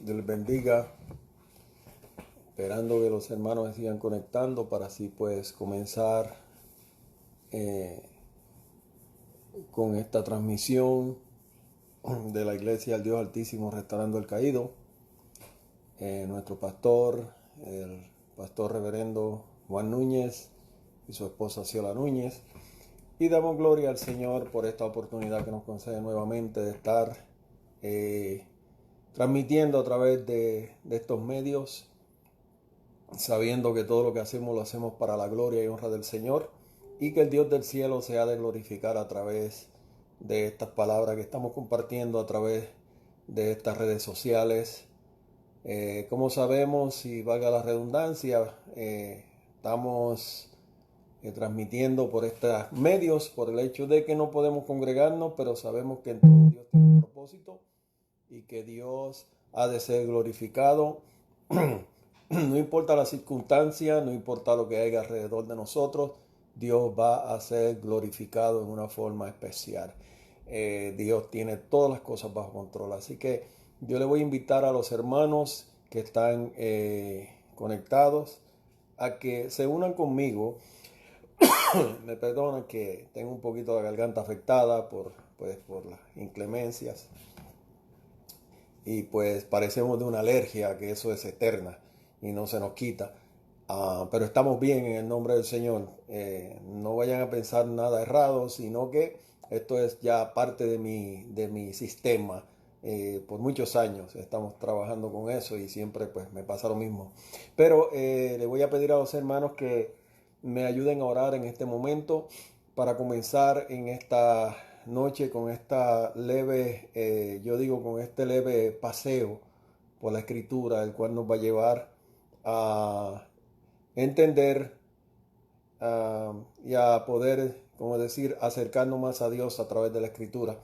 Dios les bendiga, esperando que los hermanos se sigan conectando para así pues comenzar con esta transmisión de la Iglesia del Dios Altísimo Restaurando el Caído. Nuestro pastor, el pastor reverendo Juan Núñez y su esposa Ciola Núñez. Y damos gloria al Señor por esta oportunidad que nos concede nuevamente de estar transmitiendo a través de estos medios, sabiendo que todo lo que hacemos lo hacemos para la gloria y honra del Señor, y que el Dios del cielo se ha de glorificar a través de estas palabras que estamos compartiendo a través de estas redes sociales. Como sabemos, y valga la redundancia, estamos transmitiendo por estos medios por el hecho de que no podemos congregarnos, pero sabemos que en todo Dios tiene un propósito y que Dios ha de ser glorificado. No importa la circunstancia, no importa lo que haya alrededor de nosotros, Dios va a ser glorificado en una forma especial. Dios tiene todas las cosas bajo control. Así que yo le voy a invitar a los hermanos que están conectados a que se unan conmigo. Me perdonan que tengo un poquito la garganta afectada por las inclemencias. Y pues parecemos de una alergia, que eso es eterna y no se nos quita. Pero estamos bien en el nombre del Señor. No vayan a pensar nada errado, sino que esto es ya parte de mi sistema. Por muchos años estamos trabajando con eso y siempre pues me pasa lo mismo. Pero le voy a pedir a los hermanos que me ayuden a orar en este momento para comenzar en esta noche con esta leve, con este leve paseo por la Escritura, el cual nos va a llevar a entender y a poder, como decir, acercarnos más a Dios a través de la Escritura.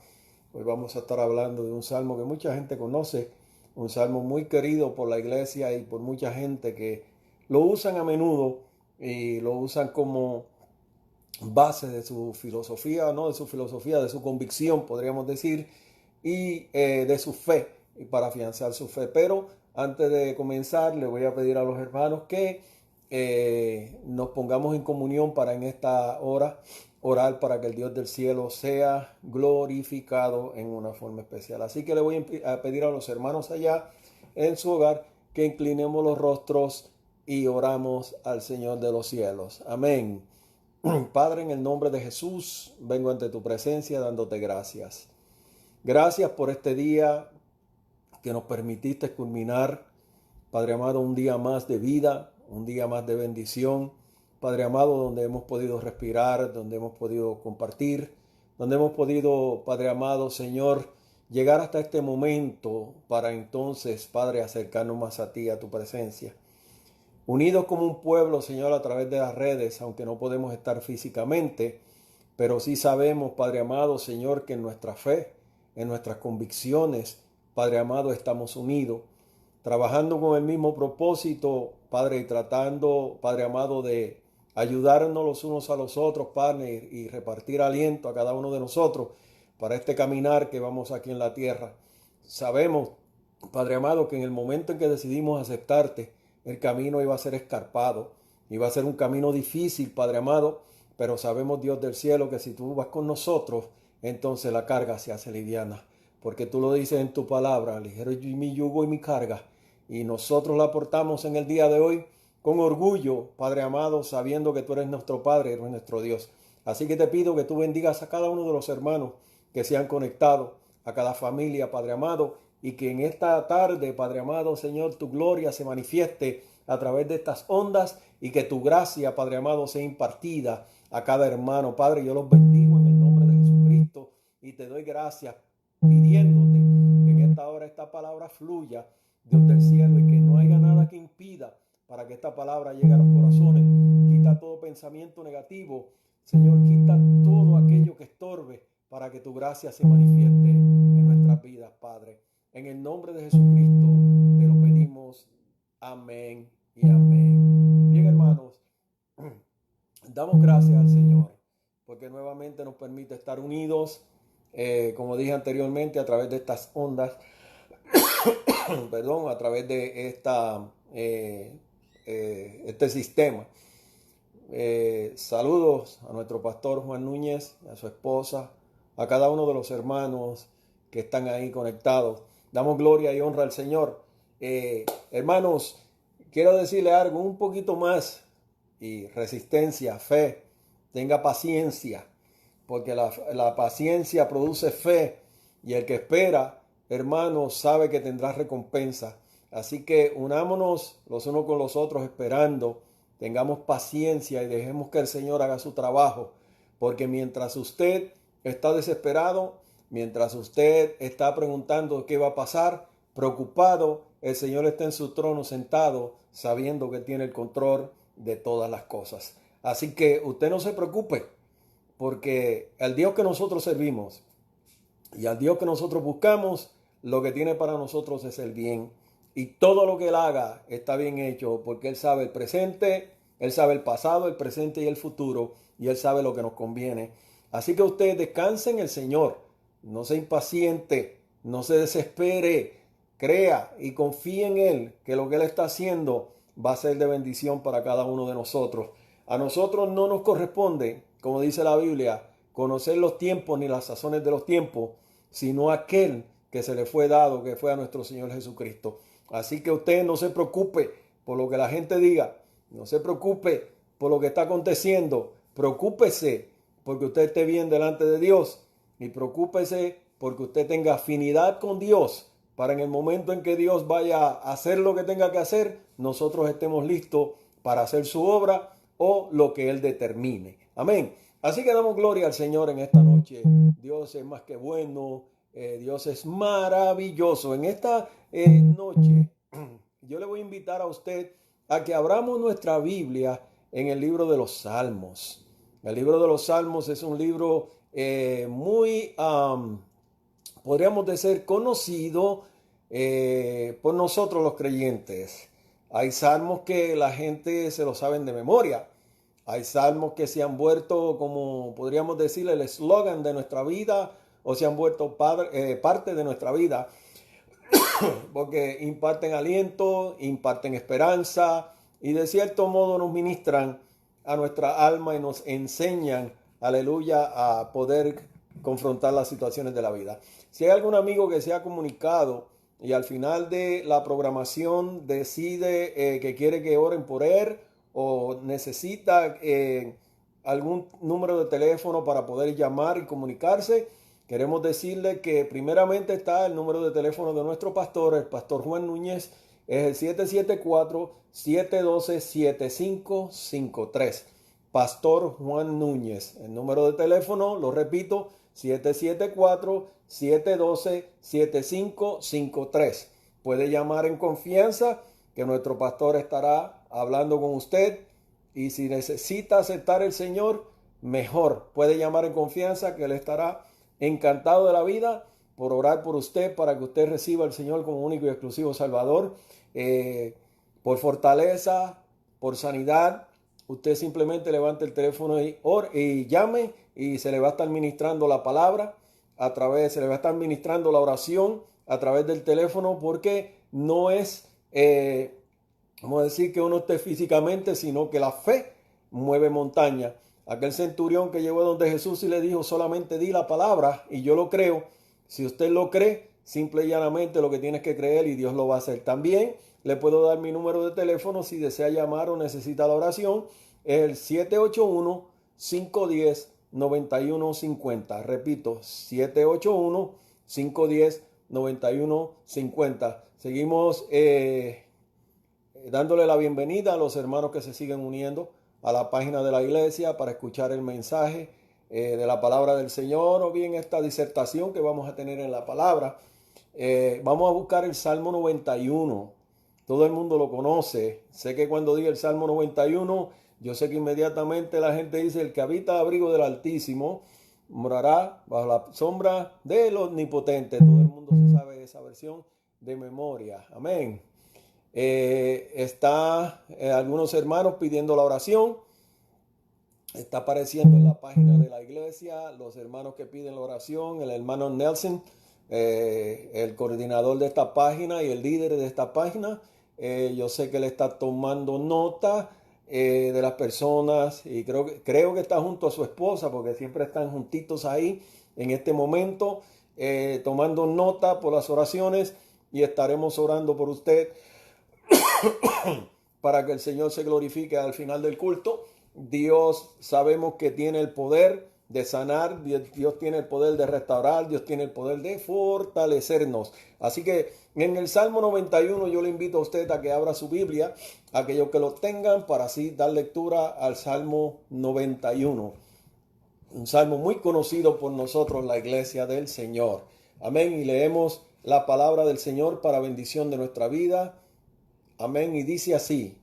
Hoy vamos a estar hablando de un salmo que mucha gente conoce, un salmo muy querido por la iglesia y por mucha gente que lo usan a menudo y lo usan como base de su filosofía, no de su filosofía, de su convicción, podríamos decir, y de su fe, y para afianzar su fe. Pero antes de comenzar, le voy a pedir a los hermanos que nos pongamos en comunión para en esta hora orar para que el Dios del cielo sea glorificado en una forma especial. Así que le voy a pedir a los hermanos allá en su hogar que inclinemos los rostros y oramos al Señor de los cielos. Amén. Padre, en el nombre de Jesús, vengo ante tu presencia dándote gracias. Gracias por este día que nos permitiste culminar, Padre amado, un día más de vida, un día más de bendición. Padre amado, donde hemos podido respirar, donde hemos podido compartir, donde hemos podido, Padre amado, Señor, llegar hasta este momento para entonces, Padre, acercarnos más a ti, a tu presencia. Unidos como un pueblo, Señor, a través de las redes, aunque no podemos estar físicamente, pero sí sabemos, Padre amado, Señor, que en nuestra fe, en nuestras convicciones, Padre amado, estamos unidos, trabajando con el mismo propósito, Padre, y tratando, Padre amado, de ayudarnos los unos a los otros, Padre, y repartir aliento a cada uno de nosotros para este caminar que vamos aquí en la tierra. Sabemos, Padre amado, que en el momento en que decidimos aceptarte, el camino iba a ser escarpado, iba a ser un camino difícil, Padre amado, pero sabemos, Dios del cielo, que si tú vas con nosotros, entonces la carga se hace liviana, porque tú lo dices en tu palabra, ligero es mi yugo y mi carga, y nosotros la portamos en el día de hoy con orgullo, Padre amado, sabiendo que tú eres nuestro Padre, eres nuestro Dios. Así que te pido que tú bendigas a cada uno de los hermanos que se han conectado, a cada familia, Padre amado, y que en esta tarde, Padre amado, Señor, tu gloria se manifieste a través de estas ondas y que tu gracia, Padre amado, sea impartida a cada hermano. Padre, yo los bendigo en el nombre de Jesucristo y te doy gracias pidiéndote que en esta hora esta palabra fluya, Dios del cielo, y que no haya nada que impida para que esta palabra llegue a los corazones. Quita todo pensamiento negativo, Señor, quita todo aquello que estorbe para que tu gracia se manifieste en nuestras vidas, Padre. En el nombre de Jesucristo te lo pedimos. Amén y amén. Bien, hermanos, damos gracias al Señor porque nuevamente nos permite estar unidos, como dije anteriormente, a través de estas ondas perdón, a través de este sistema. Saludos a nuestro pastor Juan Núñez, a su esposa, a cada uno de los hermanos que están ahí conectados. Damos gloria y honra al Señor. Hermanos, quiero decirle algo un poquito más, y resistencia, fe, tenga paciencia, porque la paciencia produce fe, y el que espera, hermanos, sabe que tendrá recompensa. Así que unámonos los unos con los otros esperando, tengamos paciencia y dejemos que el Señor haga su trabajo, porque mientras usted está desesperado, mientras usted está preguntando qué va a pasar, preocupado, el Señor está en su trono sentado, sabiendo que tiene el control de todas las cosas. Así que usted no se preocupe, porque al Dios que nosotros servimos y al Dios que nosotros buscamos, lo que tiene para nosotros es el bien. Y todo lo que Él haga está bien hecho, porque Él sabe el presente, Él sabe el pasado, el presente y el futuro, y Él sabe lo que nos conviene. Así que usted descanse en el Señor, no se impaciente, no se desespere, crea y confíe en Él, que lo que Él está haciendo va a ser de bendición para cada uno de nosotros. A nosotros no nos corresponde, como dice la Biblia, conocer los tiempos ni las sazones de los tiempos, sino aquel que se le fue dado, que fue a nuestro Señor Jesucristo. Así que usted no se preocupe por lo que la gente diga, no se preocupe por lo que está aconteciendo, preocúpese porque usted esté bien delante de Dios y preocúpese porque usted tenga afinidad con Dios para en el momento en que Dios vaya a hacer lo que tenga que hacer, nosotros estemos listos para hacer su obra o lo que Él determine. Amén. Así que damos gloria al Señor en esta noche. Dios es más que bueno. Dios es maravilloso. En esta noche yo le voy a invitar a usted a que abramos nuestra Biblia en el libro de los Salmos. El libro de los Salmos es un libro muy, podríamos decir, conocido por nosotros los creyentes. Hay salmos que la gente se lo saben de memoria. Hay salmos que se han vuelto, como podríamos decir, el eslogan de nuestra vida, o se han vuelto parte de nuestra vida, porque imparten aliento, imparten esperanza y de cierto modo nos ministran a nuestra alma y nos enseñan, aleluya, a poder confrontar las situaciones de la vida. Si hay algún amigo que se ha comunicado y al final de la programación decide que quiere que oren por él o necesita algún número de teléfono para poder llamar y comunicarse, queremos decirle que primeramente está el número de teléfono de nuestro pastor, el pastor Juan Núñez, es el 774-712-7553. Pastor Juan Núñez. El número de teléfono, lo repito, 774-712-7553. Puede llamar en confianza que nuestro pastor estará hablando con usted. Y si necesita aceptar el Señor, mejor. Puede llamar en confianza que Él estará encantado de la vida por orar por usted para que usted reciba al Señor como único y exclusivo Salvador. Por fortaleza, por sanidad, usted simplemente levante el teléfono y llame y se le va a estar ministrando la palabra se le va a estar ministrando la oración a través del teléfono, porque no es, vamos a decir, que uno esté físicamente, sino que la fe mueve montaña. Aquel centurión que llegó donde Jesús y le dijo, solamente di la palabra y yo lo creo. Si usted lo cree, simple y llanamente lo que tienes que creer y Dios lo va a hacer. También le puedo dar mi número de teléfono si desea llamar o necesita la oración. Es el 781-510-9150. Repito, 781-510-9150. Seguimos dándole la bienvenida a los hermanos que se siguen uniendo a la página de la iglesia para escuchar el mensaje de la palabra del Señor, o bien esta disertación que vamos a tener en la palabra. Vamos a buscar el Salmo 91. Todo el mundo lo conoce. Sé que cuando diga el Salmo 91, yo sé que inmediatamente la gente dice, el que habita abrigo del Altísimo morará bajo la sombra del Omnipotente. Todo el mundo se sabe esa versión de memoria. Amén. Algunos hermanos pidiendo la oración. Está apareciendo en la página de la iglesia los hermanos que piden la oración. El hermano Nelson el coordinador de esta página y el líder de esta página. Yo sé que él está tomando nota de las personas y creo que está junto a su esposa porque siempre están juntitos ahí en este momento, tomando nota por las oraciones, y estaremos orando por usted para que el Señor se glorifique al final del culto. Dios sabemos que tiene el poder de sanar, Dios tiene el poder de restaurar, Dios tiene el poder de fortalecernos. Así que en el Salmo 91 yo le invito a usted a que abra su Biblia, aquellos que lo tengan, para así dar lectura al Salmo 91. Un salmo muy conocido por nosotros, la iglesia del Señor. Amén. Y leemos la palabra del Señor para bendición de nuestra vida. Amén. Y dice así: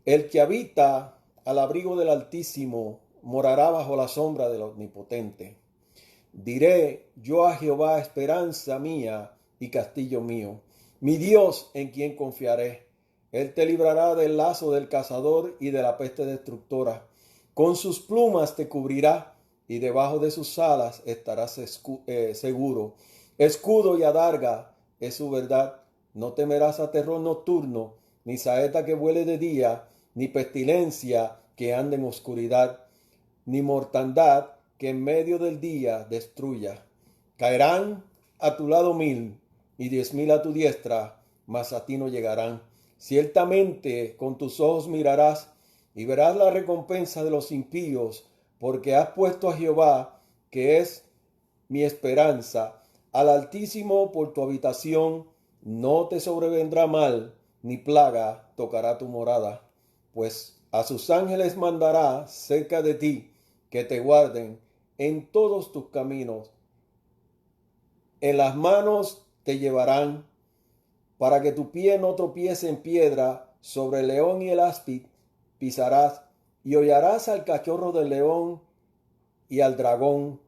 el que habita al abrigo del Altísimo morará bajo la sombra del Omnipotente. Diré yo a Jehová, esperanza mía y castillo mío, mi Dios en quien confiaré. Él te librará del lazo del cazador y de la peste destructora. Con sus plumas te cubrirá y debajo de sus alas estarás seguro. Escudo y adarga es su verdad. No temerás a terror nocturno, ni saeta que vuele de día, ni pestilencia que ande en oscuridad, ni mortandad que en medio del día destruya. Caerán a tu lado 1000 y 10,000 a tu diestra, mas a ti no llegarán. Ciertamente con tus ojos mirarás y verás la recompensa de los impíos, porque has puesto a Jehová, que es mi esperanza, al Altísimo por tu habitación. No te sobrevendrá mal, ni plaga tocará tu morada, pues a sus ángeles mandará cerca de ti, que te guarden en todos tus caminos. En las manos te llevarán, para que tu pie no tropiece en piedra. Sobre el león y el áspid pisarás, y hollarás al cachorro del león y al dragón.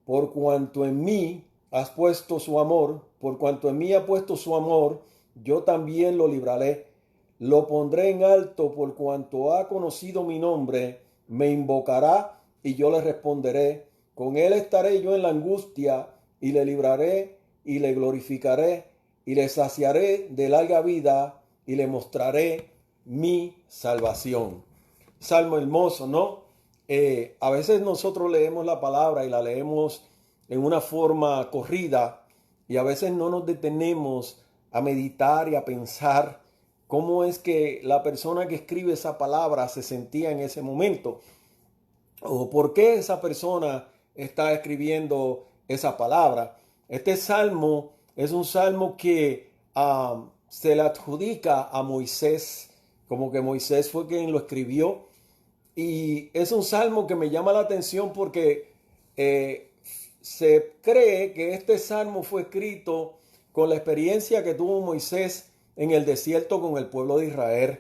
Por cuanto en mí has puesto su amor, por cuanto en mí ha puesto su amor, yo también lo libraré. Lo pondré en alto, por cuanto ha conocido mi nombre. Me invocará y yo le responderé. Con él estaré yo en la angustia, y le libraré y le glorificaré, y le saciaré de larga vida, y le mostraré mi salvación. Salmo hermoso, ¿no? A veces nosotros leemos la palabra y la leemos en una forma corrida, y a veces no nos detenemos a meditar y a pensar cómo es que la persona que escribe esa palabra se sentía en ese momento, o por qué esa persona está escribiendo esa palabra. Este salmo es un salmo que se le adjudica a Moisés, como que Moisés fue quien lo escribió. Y es un salmo que me llama la atención porque se cree que este salmo fue escrito con la experiencia que tuvo Moisés en el desierto con el pueblo de Israel.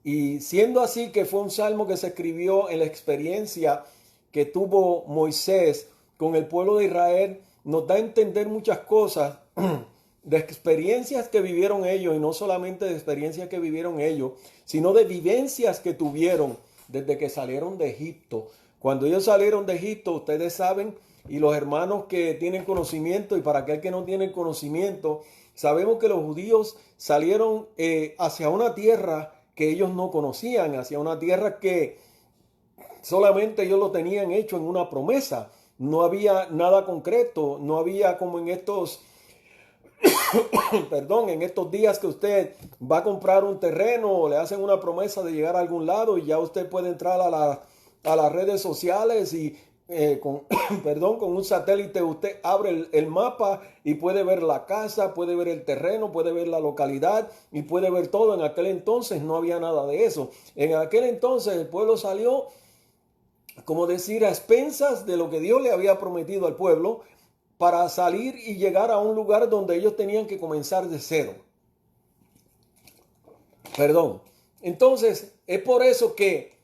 Y siendo así que fue un salmo que se escribió en la experiencia que tuvo Moisés con el pueblo de Israel, nos da a entender muchas cosas de experiencias que vivieron ellos, y no solamente de experiencias que vivieron ellos, sino de vivencias que tuvieron desde que salieron de Egipto. Cuando ellos salieron de Egipto, ustedes saben, y los hermanos que tienen conocimiento, y para aquel que no tiene conocimiento, sabemos que los judíos salieron hacia una tierra que ellos no conocían, hacia una tierra que solamente ellos lo tenían hecho en una promesa. No había nada concreto, no había como en estos en estos días que usted va a comprar un terreno o le hacen una promesa de llegar a algún lado y ya usted puede entrar a las redes sociales y con un satélite usted abre el mapa y puede ver la casa, puede ver el terreno, puede ver la localidad y puede ver todo. En aquel entonces no había nada de eso. En aquel entonces el pueblo salió, como decir, a expensas de lo que Dios le había prometido al pueblo, para salir y llegar a un lugar donde ellos tenían que comenzar de cero. Entonces, es por eso que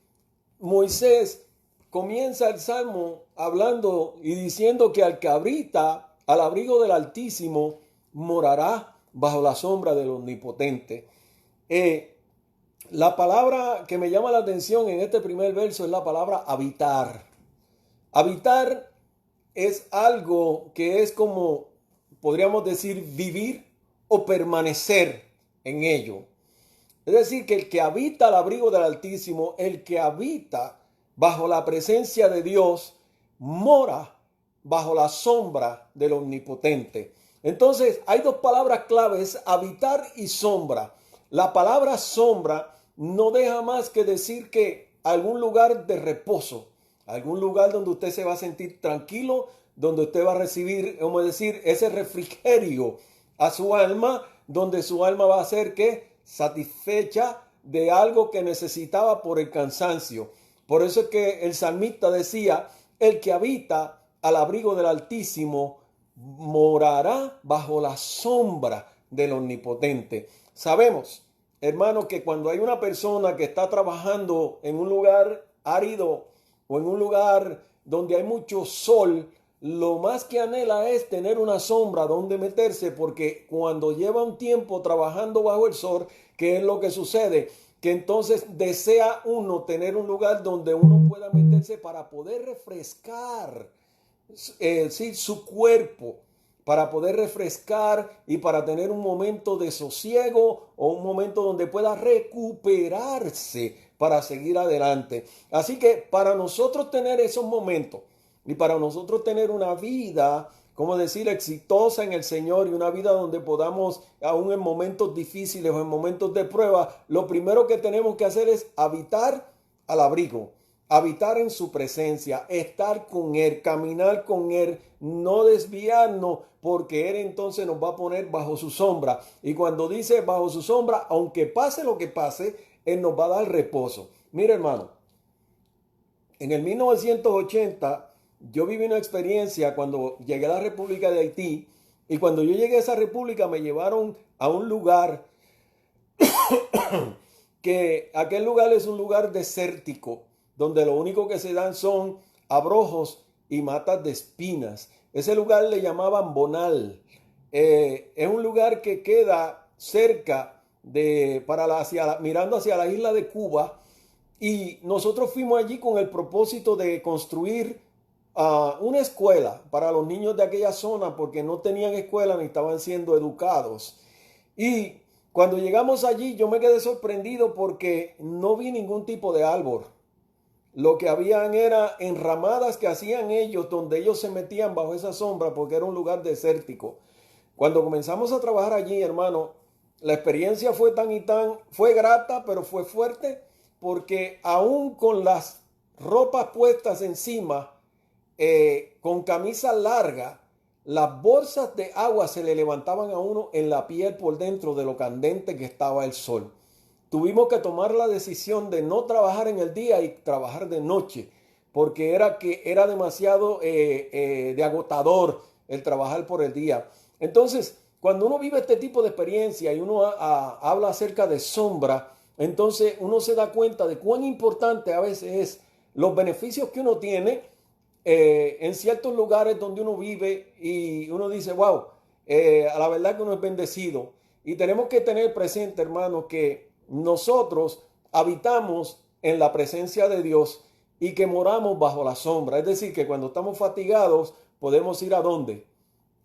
Moisés comienza el Salmo hablando y diciendo que al que habita al abrigo del Altísimo morará bajo la sombra del Omnipotente. La palabra que me llama la atención en este primer verso es la palabra habitar. Habitar es algo que es como podríamos decir, vivir o permanecer en ello. Es decir, que el que habita al abrigo del Altísimo, el que habita bajo la presencia de Dios, mora bajo la sombra del Omnipotente. Entonces, hay dos palabras claves, habitar y sombra. La palabra sombra no deja más que decir que algún lugar de reposo, algún lugar donde usted se va a sentir tranquilo, donde usted va a recibir, como decir, ese refrigerio a su alma, donde su alma va a ser que satisfecha de algo que necesitaba por el cansancio. Por eso es que el salmista decía, el que habita al abrigo del Altísimo morará bajo la sombra del Omnipotente. Sabemos, hermano, que cuando hay una persona que está trabajando en un lugar árido o en un lugar donde hay mucho sol, lo más que anhela es tener una sombra donde meterse, porque cuando lleva un tiempo trabajando bajo el sol, ¿qué es lo que sucede? Que entonces desea uno tener un lugar donde uno pueda meterse para poder refrescar su cuerpo, para poder refrescar y para tener un momento de sosiego o un momento donde pueda recuperarse para seguir adelante. Así que para nosotros tener esos momentos y para nosotros tener una vida, como decir, exitosa en el Señor y una vida donde podamos, aún en momentos difíciles o en momentos de prueba, lo primero que tenemos que hacer es habitar al abrigo, habitar en su presencia, estar con Él, caminar con Él, no desviarnos, porque Él entonces nos va a poner bajo su sombra. Y cuando dice bajo su sombra, aunque pase lo que pase, Él nos va a dar reposo. Mira, hermano, en el 1980 yo viví una experiencia cuando llegué a la República de Haití, y cuando yo llegué a esa república me llevaron a un lugar que aquel lugar es un lugar desértico, donde lo único que se dan son abrojos y matas de espinas. Ese lugar le llamaban Bonal. Es un lugar que queda cerca mirando hacia la isla de Cuba, y nosotros fuimos allí con el propósito de construir una escuela para los niños de aquella zona, porque no tenían escuela ni estaban siendo educados. Y cuando llegamos allí yo me quedé sorprendido porque no vi ningún tipo de árbol. Lo que habían era enramadas que hacían ellos, donde ellos se metían bajo esa sombra porque era un lugar desértico. Cuando comenzamos a trabajar allí, hermano, la experiencia fue fue grata, pero fue fuerte, porque aún con las ropas puestas encima, con camisa larga, las bolsas de agua se le levantaban a uno en la piel por dentro de lo candente que estaba el sol. Tuvimos que tomar la decisión de no trabajar en el día y trabajar de noche, porque era demasiado de agotador el trabajar por el día. Entonces, cuando uno vive este tipo de experiencia y uno habla acerca de sombra, entonces uno se da cuenta de cuán importante a veces es los beneficios que uno tiene en ciertos lugares donde uno vive, y uno dice, wow, a la verdad que uno es bendecido. Y tenemos que tener presente, hermano, que nosotros habitamos en la presencia de Dios y que moramos bajo la sombra. Es decir, que cuando estamos fatigados podemos ir ¿a dónde?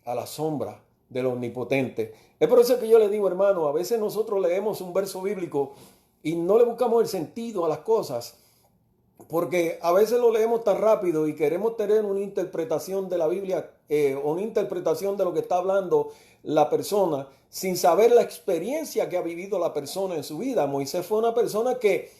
A la sombra del Omnipotente. Es por eso que yo le digo, hermano, a veces nosotros leemos un verso bíblico y no le buscamos el sentido a las cosas, porque a veces lo leemos tan rápido y queremos tener una interpretación de la Biblia, una interpretación de lo que está hablando la persona, sin saber la experiencia que ha vivido la persona en su vida. Moisés fue una persona que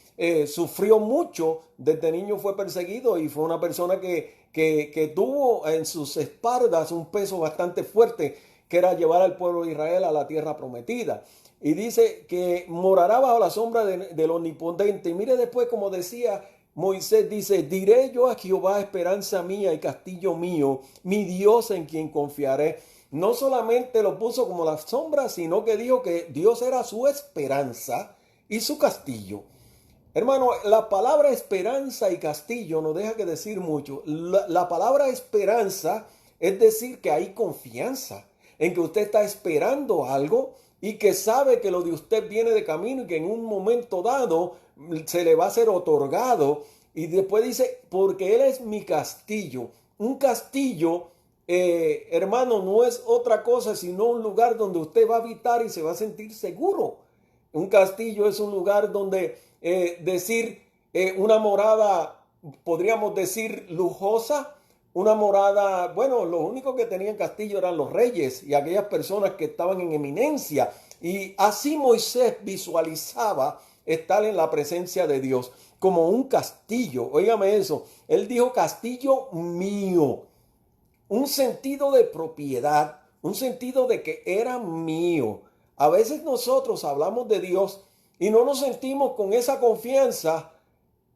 sufrió mucho, desde niño fue perseguido, y fue una persona que tuvo en sus espaldas un peso bastante fuerte, que era llevar al pueblo de Israel a la tierra prometida. Y dice que morará bajo la sombra del Omnipotente. Y mire después, como decía Moisés, dice, diré yo a Jehová, esperanza mía y castillo mío, mi Dios en quien confiaré. No solamente lo puso como la sombra, sino que dijo que Dios era su esperanza y su castillo. Hermano, la palabra esperanza y castillo no deja que decir mucho. La palabra esperanza es decir que hay confianza en que usted está esperando algo y que sabe que lo de usted viene de camino y que en un momento dado se le va a ser otorgado. Y después dice, porque Él es mi castillo. Un castillo hermano, no es otra cosa sino un lugar donde usted va a habitar y se va a sentir seguro. Un castillo es un lugar donde decir una morada, podríamos decir lujosa, una morada, bueno, lo único que tenían castillo eran los reyes y aquellas personas que estaban en eminencia. Y así Moisés visualizaba estar en la presencia de Dios como un castillo. Óigame eso, él dijo castillo mío. Un sentido de propiedad, un sentido de que era mío. A veces nosotros hablamos de Dios y no nos sentimos con esa confianza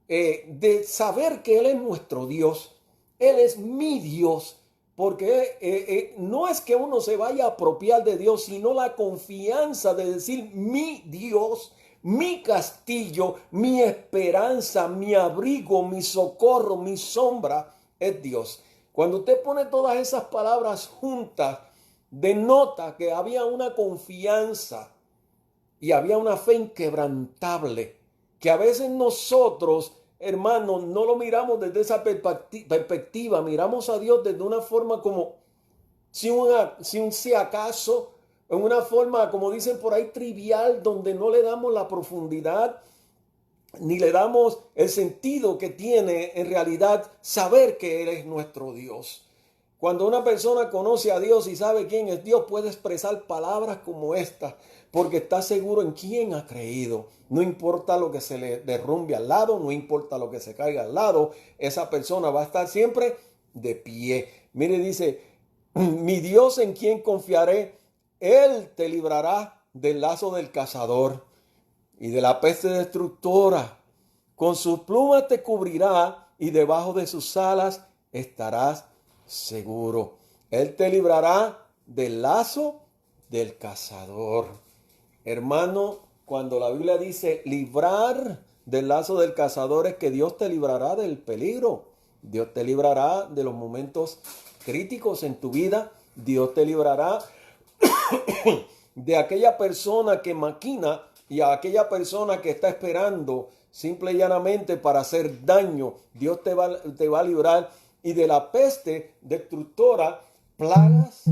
de saber que Él es nuestro Dios. Él es mi Dios. Porque no es que uno se vaya a apropiar de Dios, sino la confianza de decir mi Dios, mi castillo, mi esperanza, mi abrigo, mi socorro, mi sombra es Dios. Cuando usted pone todas esas palabras juntas, denota que había una confianza y había una fe inquebrantable, que a veces nosotros, hermanos, no lo miramos desde esa perspectiva, miramos a Dios desde una forma como si acaso, en una forma, como dicen por ahí, trivial, donde no le damos la profundidad ni le damos el sentido que tiene en realidad saber que Él es nuestro Dios. Cuando una persona conoce a Dios y sabe quién es Dios, puede expresar palabras como esta, porque está seguro en quién ha creído. No importa lo que se le derrumbe al lado, no importa lo que se caiga al lado, esa persona va a estar siempre de pie. Mire, dice, mi Dios en quien confiaré, Él te librará del lazo del cazador y de la peste destructora. Con sus plumas te cubrirá y debajo de sus alas estarás seguro. Él te librará del lazo del cazador. Hermano, cuando la Biblia dice librar del lazo del cazador, es que Dios te librará del peligro. Dios te librará de los momentos críticos en tu vida. Dios te librará de aquella persona que maquina y a aquella persona que está esperando simple y llanamente para hacer daño. Dios te va a librar y de la peste destructora, plagas,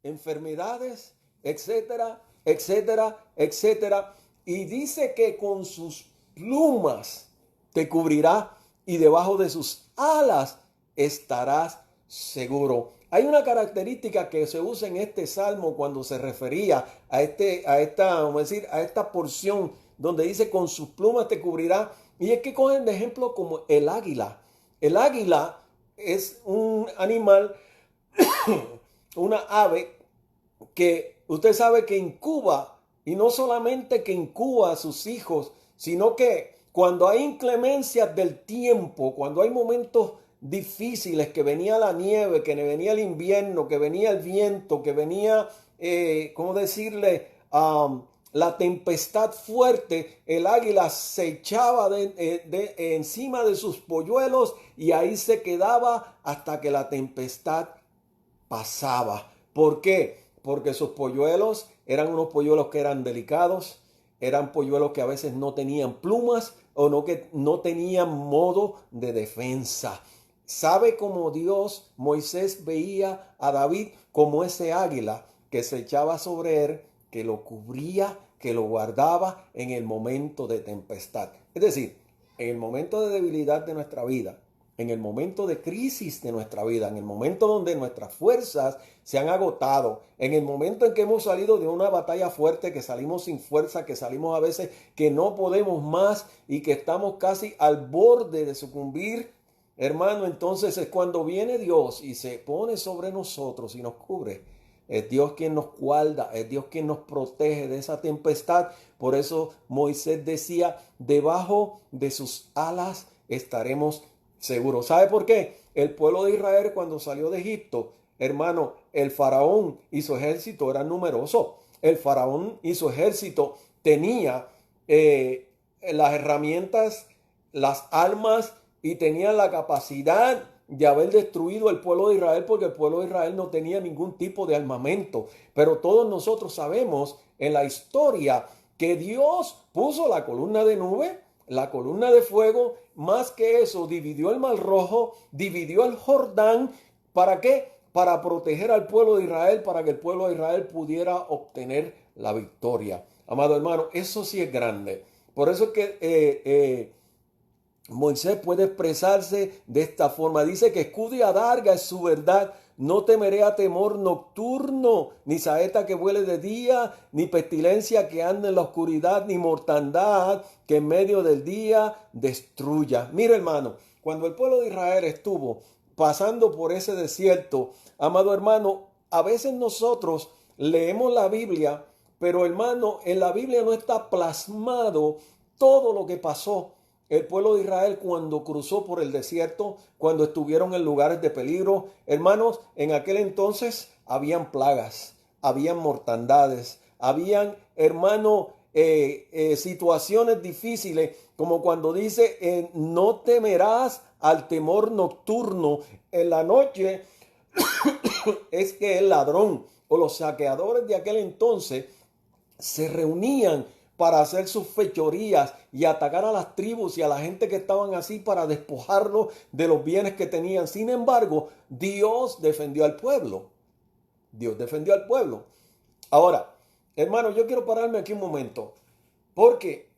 enfermedades, etcétera, etcétera, etcétera. Y dice que con sus plumas te cubrirá y debajo de sus alas estarás seguro. Hay una característica que se usa en este salmo cuando se refería a esta porción donde dice con sus plumas te cubrirá, y es que cogen de ejemplo como el águila. El águila es un animal, una ave que usted sabe que incuba, y no solamente que incuba a sus hijos, sino que cuando hay inclemencias del tiempo, cuando hay momentos difíciles, que venía la nieve, que venía el invierno, que venía el viento, que venía, ¿cómo decirle? La tempestad fuerte, el águila se echaba encima de sus polluelos y ahí se quedaba hasta que la tempestad pasaba. ¿Por qué? Porque sus polluelos eran unos polluelos que eran delicados, eran polluelos que a veces no tenían plumas o que no tenían modo de defensa. ¿Sabe cómo Moisés veía a David como ese águila que se echaba sobre él, que lo cubría, que lo guardaba en el momento de tempestad? Es decir, en el momento de debilidad de nuestra vida, en el momento de crisis de nuestra vida, en el momento donde nuestras fuerzas se han agotado, en el momento en que hemos salido de una batalla fuerte, que salimos sin fuerza, que salimos a veces que no podemos más y que estamos casi al borde de sucumbir, hermano, entonces es cuando viene Dios y se pone sobre nosotros y nos cubre. Es Dios quien nos guarda, es Dios quien nos protege de esa tempestad. Por eso Moisés decía, debajo de sus alas estaremos seguros. ¿Sabe por qué? El pueblo de Israel cuando salió de Egipto, hermano, el faraón y su ejército eran numerosos. El faraón y su ejército tenía las herramientas, las armas y tenían la capacidad de haber destruido el pueblo de Israel, porque el pueblo de Israel no tenía ningún tipo de armamento. Pero todos nosotros sabemos en la historia que Dios puso la columna de nube, la columna de fuego, más que eso, dividió el Mar Rojo, dividió el Jordán. ¿Para qué? para proteger al pueblo de Israel, para que el pueblo de Israel pudiera obtener la victoria. Amado hermano, eso sí es grande. Por eso es que Moisés puede expresarse de esta forma. Dice que escudo y adarga es su verdad. No temeré a temor nocturno, ni saeta que vuele de día, ni pestilencia que ande en la oscuridad, ni mortandad que en medio del día destruya. Mira, hermano, cuando el pueblo de Israel estuvo pasando por ese desierto, amado hermano, a veces nosotros leemos la Biblia, pero hermano, en la Biblia no está plasmado todo lo que pasó el pueblo de Israel cuando cruzó por el desierto, cuando estuvieron en lugares de peligro. Hermanos, en aquel entonces habían plagas, habían mortandades, habían, hermano, situaciones difíciles, como cuando dice, no temerás al temor nocturno. En la noche es que el ladrón o los saqueadores de aquel entonces se reunían para hacer sus fechorías y atacar a las tribus y a la gente que estaban así para despojarlos de los bienes que tenían. Sin embargo, Dios defendió al pueblo. Dios defendió al pueblo. Ahora, hermano, yo quiero pararme aquí un momento, porque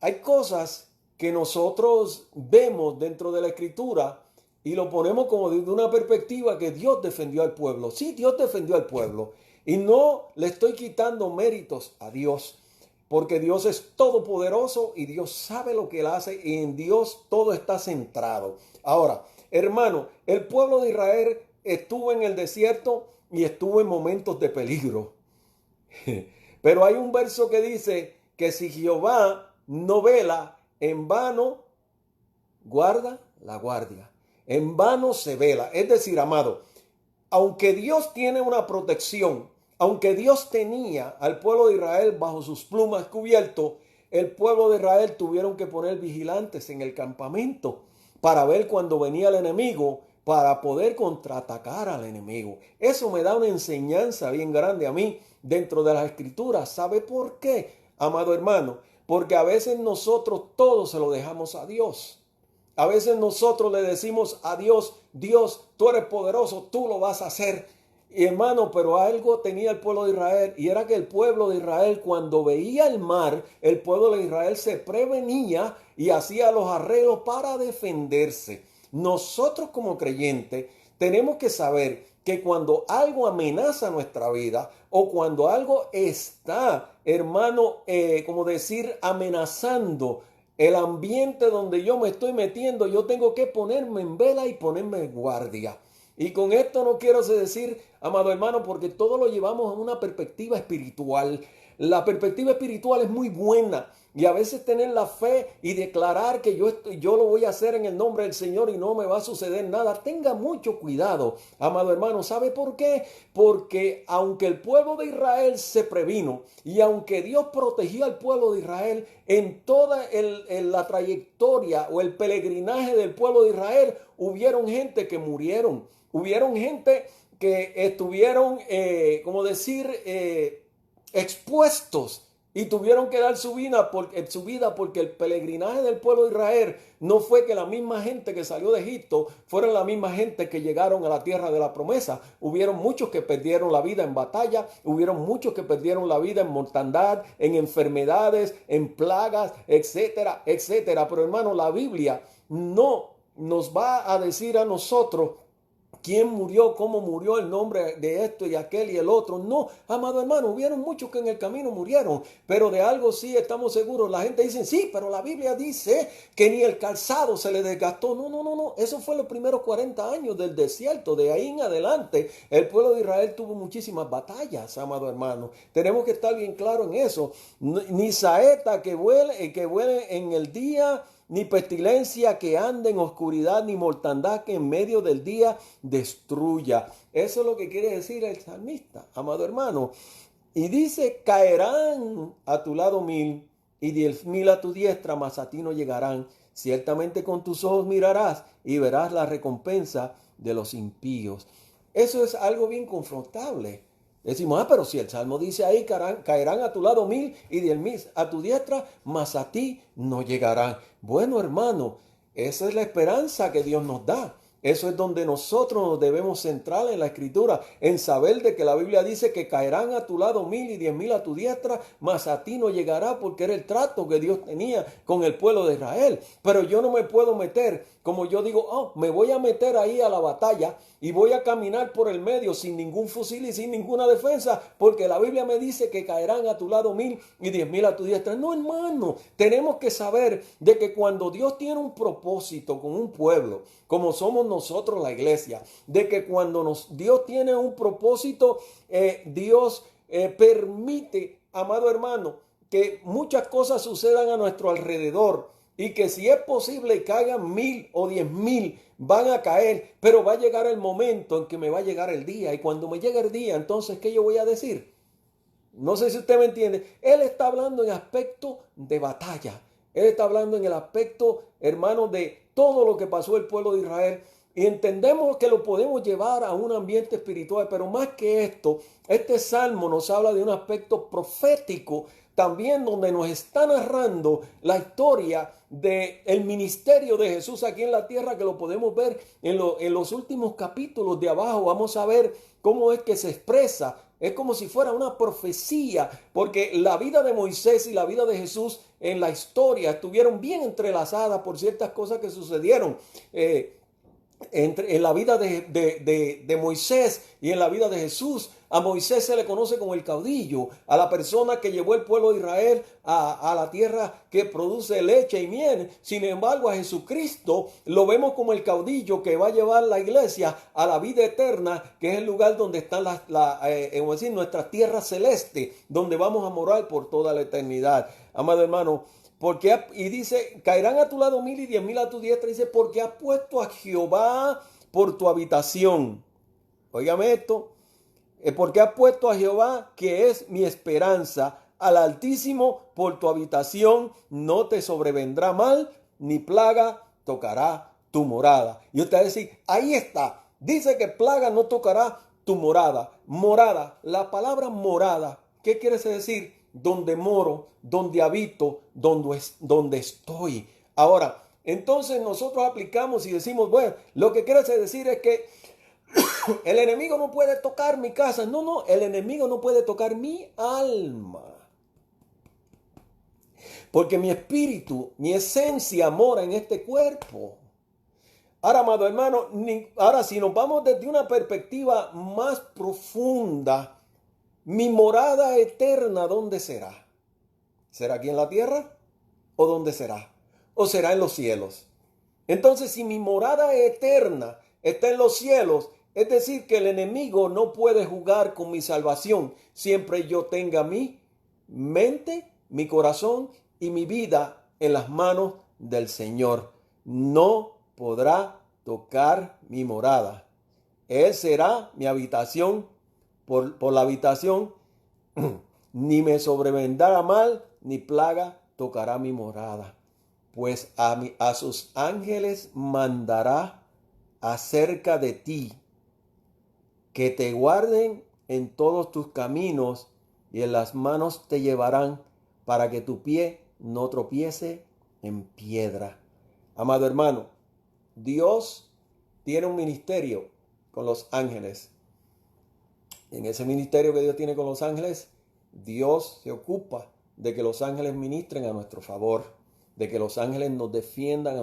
hay cosas que nosotros vemos dentro de la Escritura y lo ponemos como desde una perspectiva que Dios defendió al pueblo. Sí, Dios defendió al pueblo. Y no le estoy quitando méritos a Dios, porque Dios es todopoderoso y Dios sabe lo que Él hace y en Dios todo está centrado. Ahora, hermano, el pueblo de Israel estuvo en el desierto y estuvo en momentos de peligro. Pero hay un verso que dice que si Jehová no vela, en vano guarda la guardia. En vano se vela. Es decir, amado, aunque Dios tiene una protección, aunque Dios tenía al pueblo de Israel bajo sus plumas cubierto, el pueblo de Israel tuvieron que poner vigilantes en el campamento para ver cuando venía el enemigo, para poder contraatacar al enemigo. Eso me da una enseñanza bien grande a mí dentro de las Escrituras. ¿Sabe por qué, amado hermano? Porque a veces nosotros todo se lo dejamos a Dios. A veces nosotros le decimos a Dios, Dios, tú eres poderoso, tú lo vas a hacer. Y hermano, pero algo tenía el pueblo de Israel, y era que el pueblo de Israel, cuando veía el mar, el pueblo de Israel se prevenía y hacía los arreglos para defenderse. Nosotros como creyentes tenemos que saber que cuando algo amenaza nuestra vida o cuando algo está, hermano, como decir, amenazando el ambiente donde yo me estoy metiendo, yo tengo que ponerme en vela y ponerme en guardia. Y con esto no quiero decir, amado hermano, porque todo lo llevamos a una perspectiva espiritual. La perspectiva espiritual es muy buena y a veces tener la fe y declarar que yo lo voy a hacer en el nombre del Señor y no me va a suceder nada. Tenga mucho cuidado, amado hermano. ¿Sabe por qué? Porque aunque el pueblo de Israel se previno y aunque Dios protegió al pueblo de Israel en toda la trayectoria o el peregrinaje del pueblo de Israel, hubieron gente que murieron. Hubieron gente que estuvieron, como decir, expuestos y tuvieron que dar su vida porque el peregrinaje del pueblo de Israel no fue que la misma gente que salió de Egipto fueron la misma gente que llegaron a la tierra de la promesa. Hubieron muchos que perdieron la vida en batalla, hubieron muchos que perdieron la vida en mortandad, en enfermedades, en plagas, etcétera, etcétera. Pero hermano, la Biblia no nos va a decir a nosotros quién murió, cómo murió, el nombre de esto y aquel y el otro. No, amado hermano, hubieron muchos que en el camino murieron, pero de algo sí estamos seguros. La gente dice, sí, pero la Biblia dice que ni el calzado se le desgastó. No. Eso fue los primeros 40 años del desierto. De ahí en adelante, el pueblo de Israel tuvo muchísimas batallas, amado hermano. Tenemos que estar bien claros en eso. Ni saeta que vuele en el día, ni pestilencia que ande en oscuridad, ni mortandad que en medio del día destruya. Eso es lo que quiere decir el salmista, amado hermano. Y dice, caerán a tu lado 1000 y 10.000 a tu diestra, mas a ti no llegarán. Ciertamente con tus ojos mirarás y verás la recompensa de los impíos. Eso es algo bien confrontable. Decimos, pero si el Salmo dice ahí, caerán a tu lado 1000 y 10.000 a tu diestra, mas a ti no llegarán. Bueno, hermano, esa es la esperanza que Dios nos da. Eso es donde nosotros nos debemos centrar en la Escritura, en saber de que la Biblia dice que caerán a tu lado 1000 y 10.000 a tu diestra, mas a ti no llegará, porque era el trato que Dios tenía con el pueblo de Israel. Pero yo no me puedo meter, como yo digo, me voy a meter ahí a la batalla y voy a caminar por el medio sin ningún fusil y sin ninguna defensa, porque la Biblia me dice que caerán a tu lado 1000 y 10.000 a tu diestra. No, hermano, tenemos que saber de que cuando Dios tiene un propósito con un pueblo, como somos nosotros la iglesia, de que cuando Dios tiene un propósito, Dios permite, amado hermano, que muchas cosas sucedan a nuestro alrededor y que si es posible caigan 1000 o 10.000, van a caer, pero va a llegar el momento en que me va a llegar el día, y cuando me llegue el día, entonces, ¿qué yo voy a decir? No sé si usted me entiende. Él está hablando en aspecto de batalla. Él está hablando en el aspecto, hermano, de todo lo que pasó el pueblo de Israel. Y entendemos que lo podemos llevar a un ambiente espiritual, pero más que esto, este salmo nos habla de un aspecto profético también, donde nos está narrando la historia del ministerio de Jesús aquí en la tierra, que lo podemos ver en los últimos capítulos de abajo. Vamos a ver cómo es que se expresa. Es como si fuera una profecía, porque la vida de Moisés y la vida de Jesús en la historia estuvieron bien entrelazadas por ciertas cosas que sucedieron. En la vida de Moisés y en la vida de Jesús. A Moisés se le conoce como el caudillo, a la persona que llevó el pueblo de Israel a la tierra que produce leche y miel. Sin embargo, a Jesucristo lo vemos como el caudillo que va a llevar la iglesia a la vida eterna, que es el lugar donde está nuestra tierra celeste, donde vamos a morar por toda la eternidad. Amado hermano, y dice, caerán a tu lado 1000 y 10.000 a tu diestra. Dice, porque has puesto a Jehová por tu habitación. Óigame esto. Porque has puesto a Jehová, que es mi esperanza, al Altísimo por tu habitación. No te sobrevendrá mal, ni plaga tocará tu morada. Y usted va a decir, ahí está. Dice que plaga no tocará tu morada. Morada, la palabra morada, ¿qué quiere decir? Donde moro, donde habito, donde estoy. Ahora, entonces nosotros aplicamos y decimos, bueno, lo que quiere decir es que el enemigo no puede tocar mi casa. No, el enemigo no puede tocar mi alma. Porque mi espíritu, mi esencia mora en este cuerpo. Ahora, amado hermano, ahora si nos vamos desde una perspectiva más profunda, mi morada eterna, ¿dónde será? ¿Será aquí en la tierra? ¿O dónde será? ¿O será en los cielos? Entonces, si mi morada eterna está en los cielos, es decir, que el enemigo no puede jugar con mi salvación siempre yo tenga mi mente, mi corazón y mi vida en las manos del Señor. No podrá tocar mi morada. Él será mi habitación por la habitación, ni me sobrevendrá mal, ni plaga tocará mi morada. Pues a sus ángeles mandará acerca de ti, que te guarden en todos tus caminos, y en las manos te llevarán, para que tu pie no tropiece en piedra. Amado hermano, Dios tiene un ministerio con los ángeles. En ese ministerio que Dios tiene con los ángeles, Dios se ocupa de que los ángeles ministren a nuestro favor, de que los ángeles nos defiendan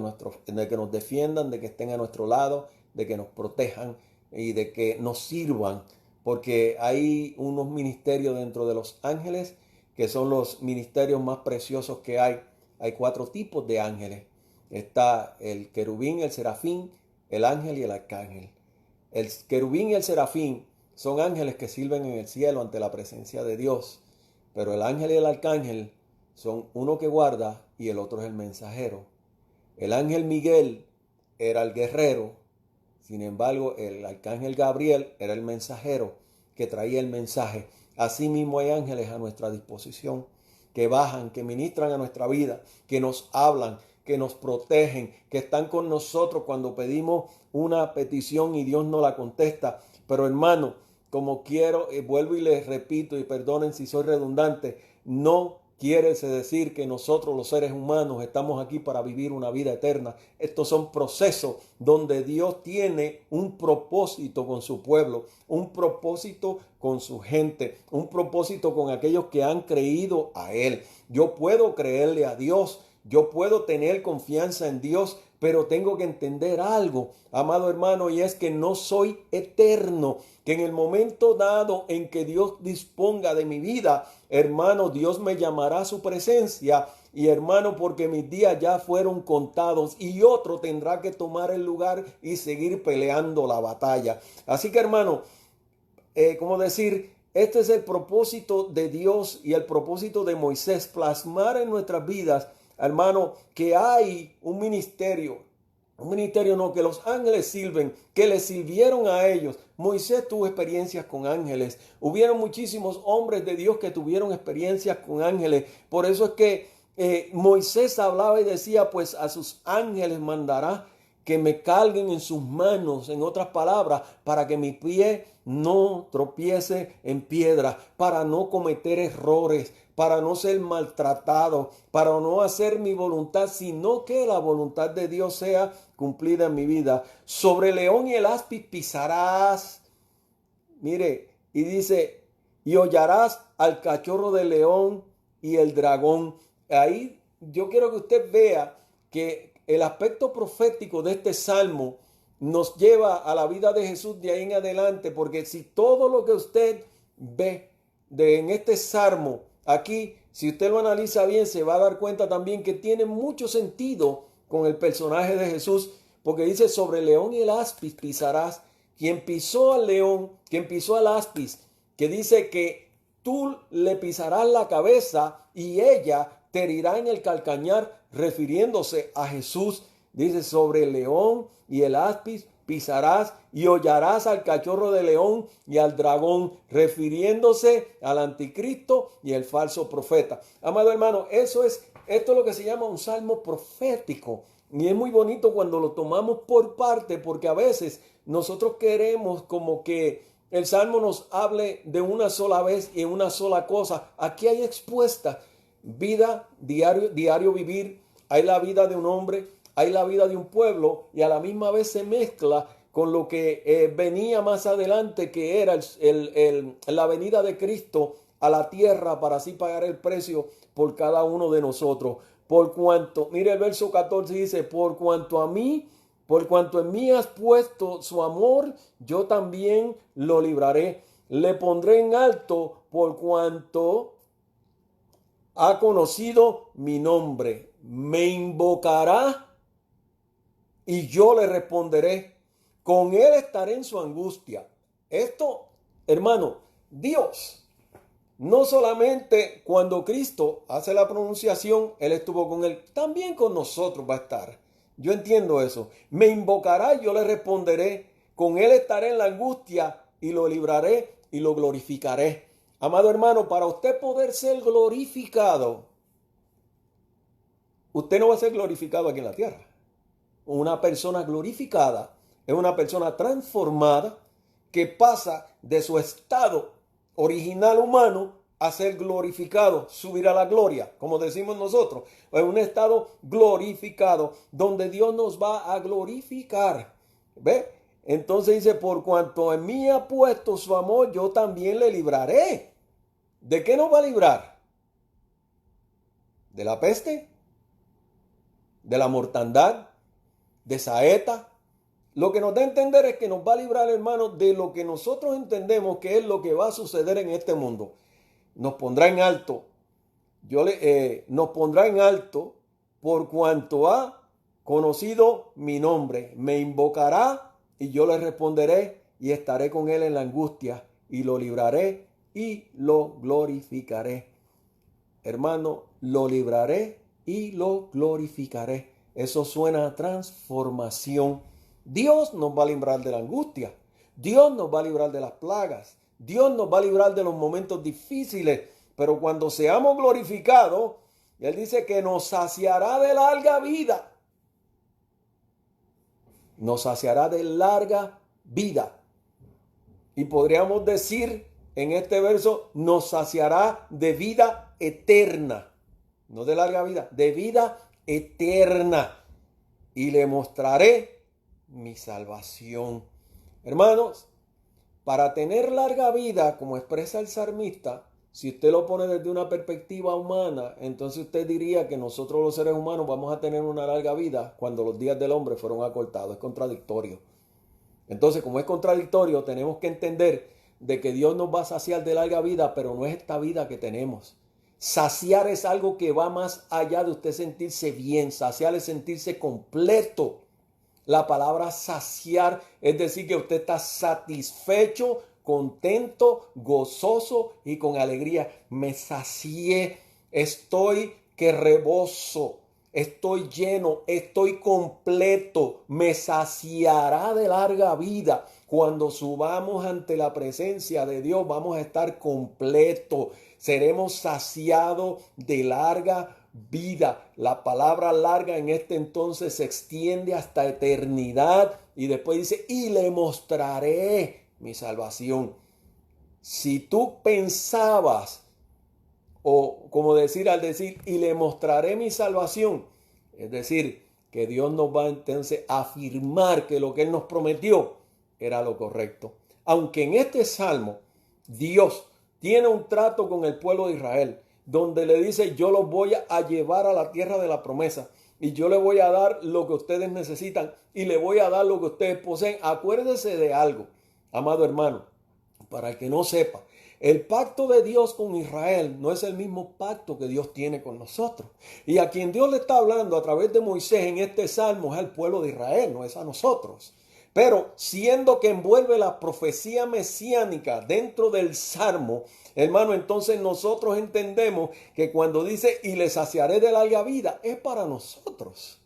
de que estén a nuestro lado, de que nos protejan y de que nos sirvan, porque hay unos ministerios dentro de los ángeles que son los ministerios más preciosos que hay. Hay 4 tipos de ángeles. Está el querubín, el serafín, el ángel y el arcángel. El querubín y el serafín son ángeles que sirven en el cielo ante la presencia de Dios, pero el ángel y el arcángel son uno que guarda y el otro es el mensajero. El ángel Miguel era el guerrero, sin embargo el arcángel Gabriel era el mensajero que traía el mensaje. Asimismo hay ángeles a nuestra disposición que bajan, que ministran a nuestra vida, que nos hablan, que nos protegen, que están con nosotros cuando pedimos una petición y Dios no la contesta. Pero hermano, como vuelvo y les repito, y perdonen si soy redundante, no quiere decir que nosotros los seres humanos estamos aquí para vivir una vida eterna. Estos son procesos donde Dios tiene un propósito con su pueblo, un propósito con su gente, un propósito con aquellos que han creído a Él. Yo puedo creerle a Dios, yo puedo tener confianza en Dios, pero tengo que entender algo, amado hermano, y es que no soy eterno, que en el momento dado en que Dios disponga de mi vida, hermano, Dios me llamará a su presencia y hermano, porque mis días ya fueron contados y otro tendrá que tomar el lugar y seguir peleando la batalla. Así que hermano, como decir, este es el propósito de Dios y el propósito de Moisés, plasmar en nuestras vidas, hermano, que hay un ministerio no, que los ángeles sirven, que les sirvieron a ellos. Moisés tuvo experiencias con ángeles. Hubieron muchísimos hombres de Dios que tuvieron experiencias con ángeles. Por eso es que Moisés hablaba y decía, pues a sus ángeles mandará que me carguen en sus manos, en otras palabras, para que mi pie no tropiece en piedra, para no cometer errores, para no ser maltratado, para no hacer mi voluntad, sino que la voluntad de Dios sea cumplida en mi vida. Sobre el león y el áspid pisarás. Mire, y dice, y hollarás al cachorro del león y el dragón. Ahí yo quiero que usted vea que el aspecto profético de este salmo nos lleva a la vida de Jesús de ahí en adelante, porque si todo lo que usted ve en este salmo aquí, si usted lo analiza bien, se va a dar cuenta también que tiene mucho sentido con el personaje de Jesús, porque dice, sobre el león y el áspid pisarás. Quien pisó al león, quien pisó al áspid, que dice que tú le pisarás la cabeza y ella te herirá en el calcañar, refiriéndose a Jesús. Dice, sobre el león y el áspid pisarás y hollarás al cachorro de león y al dragón, refiriéndose al anticristo y el falso profeta. Amado hermano, esto es lo que se llama un salmo profético. Y es muy bonito cuando lo tomamos por parte, porque a veces nosotros queremos como que el salmo nos hable de una sola vez y en una sola cosa. Aquí hay expuesta vida, diario vivir, hay la vida de un hombre, hay la vida de un pueblo y a la misma vez se mezcla con lo que venía más adelante, que era la venida de Cristo a la tierra para así pagar el precio por cada uno de nosotros. Por cuanto, mire el verso 14 dice, por cuanto en mí has puesto su amor, yo también lo libraré. Le pondré en alto por cuanto ha conocido mi nombre. Me invocará y yo le responderé. Con él estaré en su angustia. Esto, hermano, Dios, no solamente cuando Cristo hace la pronunciación, Él estuvo con él, también con nosotros va a estar. Yo entiendo eso. Me invocará y yo le responderé. Con él estaré en la angustia y lo libraré y lo glorificaré. Amado hermano, para usted poder ser glorificado, usted no va a ser glorificado aquí en la tierra. Una persona glorificada es una persona transformada que pasa de su estado original humano a ser glorificado, subir a la gloria, como decimos nosotros, en un estado glorificado donde Dios nos va a glorificar. ¿Ve? Entonces dice, por cuanto en mí ha puesto su amor, yo también le libraré. ¿De qué nos va a librar? ¿De la peste? ¿De la mortandad? ¿De saeta? Lo que nos da a entender es que nos va a librar, hermano, de lo que nosotros entendemos que es lo que va a suceder en este mundo. Nos pondrá en alto. Nos pondrá en alto por cuanto ha conocido mi nombre. Me invocará y yo le responderé y estaré con él en la angustia y lo libraré y lo glorificaré. Hermano, lo libraré y lo glorificaré. Eso suena a transformación. Dios nos va a librar de la angustia. Dios nos va a librar de las plagas. Dios nos va a librar de los momentos difíciles. Pero cuando seamos glorificados, Él dice que nos saciará de larga vida. Nos saciará de larga vida. Y podríamos decir en este verso, nos saciará de vida eterna, no de larga vida, de vida eterna. Y le mostraré mi salvación. Hermanos, para tener larga vida, como expresa el salmista, si usted lo pone desde una perspectiva humana, entonces usted diría que nosotros los seres humanos vamos a tener una larga vida cuando los días del hombre fueron acortados. Es contradictorio. Entonces, como es contradictorio, tenemos que entender de que Dios nos va a saciar de larga vida, pero no es esta vida que tenemos. Saciar es algo que va más allá de usted sentirse bien. Saciar es sentirse completo. La palabra saciar es decir que usted está satisfecho, contento, gozoso y con alegría. Me sacié, estoy que reboso, estoy lleno, estoy completo. Me saciará de larga vida. Cuando subamos ante la presencia de Dios vamos a estar completos. Seremos saciados de larga vida. La palabra larga en este entonces se extiende hasta eternidad y después dice, y le mostraré mi salvación. Si tú pensabas, o como decir al decir, y le mostraré mi salvación, es decir, que Dios nos va entonces a afirmar que lo que Él nos prometió era lo correcto. Aunque en este salmo Dios tiene un trato con el pueblo de Israel, donde le dice, yo los voy a llevar a la tierra de la promesa y yo les voy a dar lo que ustedes necesitan y les voy a dar lo que ustedes poseen. Acuérdese de algo, amado hermano, para el que no sepa, el pacto de Dios con Israel no es el mismo pacto que Dios tiene con nosotros. Y a quien Dios le está hablando a través de Moisés en este salmo es al pueblo de Israel, no es a nosotros. Pero siendo que envuelve la profecía mesiánica dentro del salmo, hermano, entonces nosotros entendemos que cuando dice y le saciaré de larga vida es para nosotros.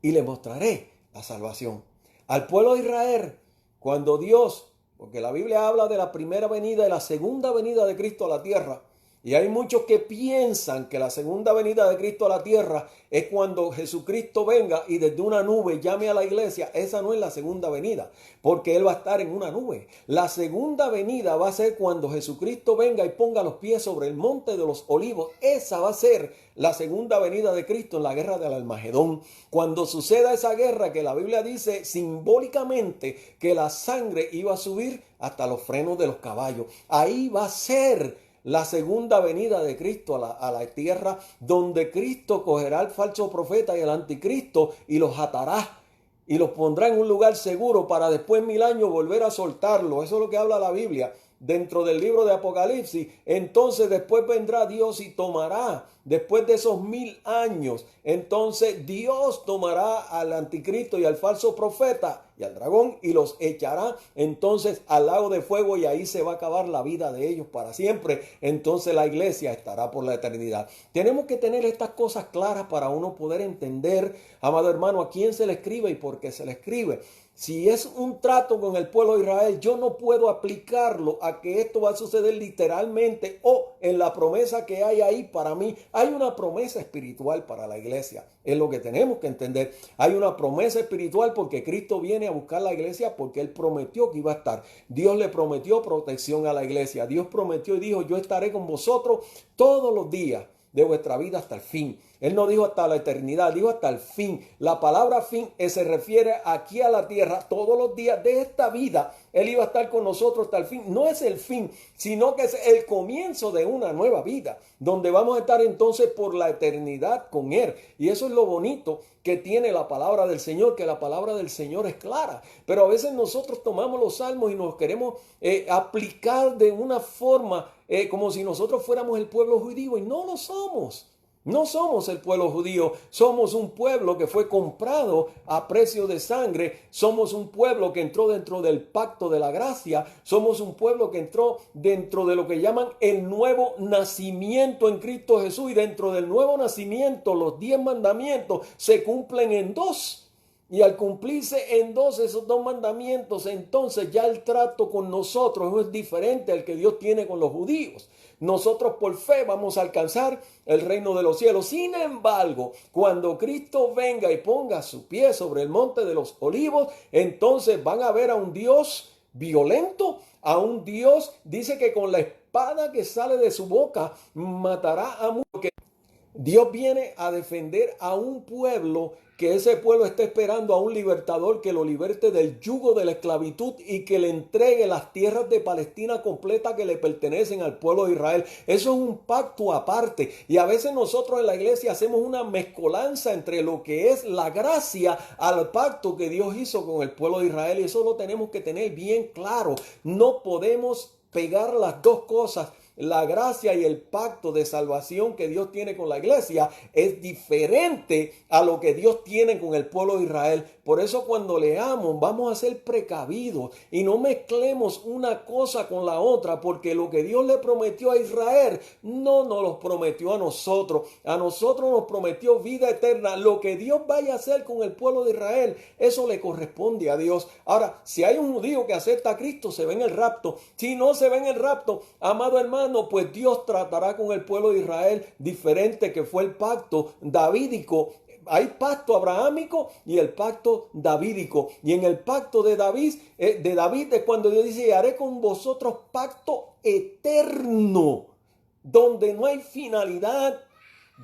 Y le mostraré la salvación. Al pueblo de Israel, cuando Dios, porque la Biblia habla de la primera venida y la segunda venida de Cristo a la tierra, y hay muchos que piensan que la segunda venida de Cristo a la tierra es cuando Jesucristo venga y desde una nube llame a la iglesia. Esa no es la segunda venida, porque Él va a estar en una nube. La segunda venida va a ser cuando Jesucristo venga y ponga los pies sobre el monte de los olivos. Esa va a ser la segunda venida de Cristo en la guerra del Armagedón. Cuando suceda esa guerra que la Biblia dice simbólicamente que la sangre iba a subir hasta los frenos de los caballos. Ahí va a ser la segunda venida de Cristo a la tierra, donde Cristo cogerá al falso profeta y al anticristo y los atará y los pondrá en un lugar seguro para después 1000 años volver a soltarlo. Eso es lo que habla la Biblia dentro del libro de Apocalipsis. Entonces después vendrá Dios y tomará, después de esos 1000 años, entonces Dios tomará al anticristo y al falso profeta y al dragón y los echará entonces al lago de fuego, y ahí se va a acabar la vida de ellos para siempre. Entonces la iglesia estará por la eternidad. Tenemos que tener estas cosas claras para uno poder entender, amado hermano, a quién se le escribe y por qué se le escribe. Si es un trato con el pueblo de Israel, yo no puedo aplicarlo a que esto va a suceder literalmente o en la promesa que hay ahí para mí. Hay una promesa espiritual para la iglesia. Es lo que tenemos que entender. Hay una promesa espiritual porque Cristo viene a buscar la iglesia porque Él prometió que iba a estar. Dios le prometió protección a la iglesia. Dios prometió y dijo, yo estaré con vosotros todos los días de vuestra vida hasta el fin. Él no dijo hasta la eternidad, dijo hasta el fin. La palabra fin se refiere aquí a la tierra todos los días de esta vida. Él iba a estar con nosotros hasta el fin. No es el fin, sino que es el comienzo de una nueva vida, donde vamos a estar entonces por la eternidad con Él. Y eso es lo bonito que tiene la palabra del Señor, que la palabra del Señor es clara. Pero a veces nosotros tomamos los salmos y nos queremos aplicar de una forma como si nosotros fuéramos el pueblo judío, y no lo somos. No somos el pueblo judío, somos un pueblo que fue comprado a precio de sangre, somos un pueblo que entró dentro del pacto de la gracia, somos un pueblo que entró dentro de lo que llaman el nuevo nacimiento en Cristo Jesús, y dentro del nuevo nacimiento los 10 mandamientos se cumplen en 2. Y al cumplirse en 2 esos 2 mandamientos, entonces ya el trato con nosotros no es diferente al que Dios tiene con los judíos. Nosotros por fe vamos a alcanzar el reino de los cielos. Sin embargo, cuando Cristo venga y ponga su pie sobre el monte de los olivos, entonces van a ver a un Dios violento, a un Dios, dice que con la espada que sale de su boca matará a muchos. Dios viene a defender a un pueblo, que ese pueblo está esperando a un libertador que lo liberte del yugo de la esclavitud y que le entregue las tierras de Palestina completas que le pertenecen al pueblo de Israel. Eso es un pacto aparte, y a veces nosotros en la iglesia hacemos una mezcolanza entre lo que es la gracia al pacto que Dios hizo con el pueblo de Israel, y eso lo tenemos que tener bien claro. No podemos pegar las dos cosas. La gracia y el pacto de salvación que Dios tiene con la iglesia es diferente a lo que Dios tiene con el pueblo de Israel. Por eso cuando leamos vamos a ser precavidos y no mezclemos una cosa con la otra, porque lo que Dios le prometió a Israel no nos lo prometió a nosotros. A nosotros nos prometió vida eterna. Lo que Dios vaya a hacer con el pueblo de Israel, eso le corresponde a Dios. Ahora, si hay un judío que acepta a Cristo, se ve en el rapto. Si no se ve en el rapto, amado hermano, pues Dios tratará con el pueblo de Israel diferente, que fue el pacto davídico. Hay pacto abrahámico y el pacto davídico. Y en el pacto de David es cuando Dios dice: haré con vosotros pacto eterno, donde no hay finalidad.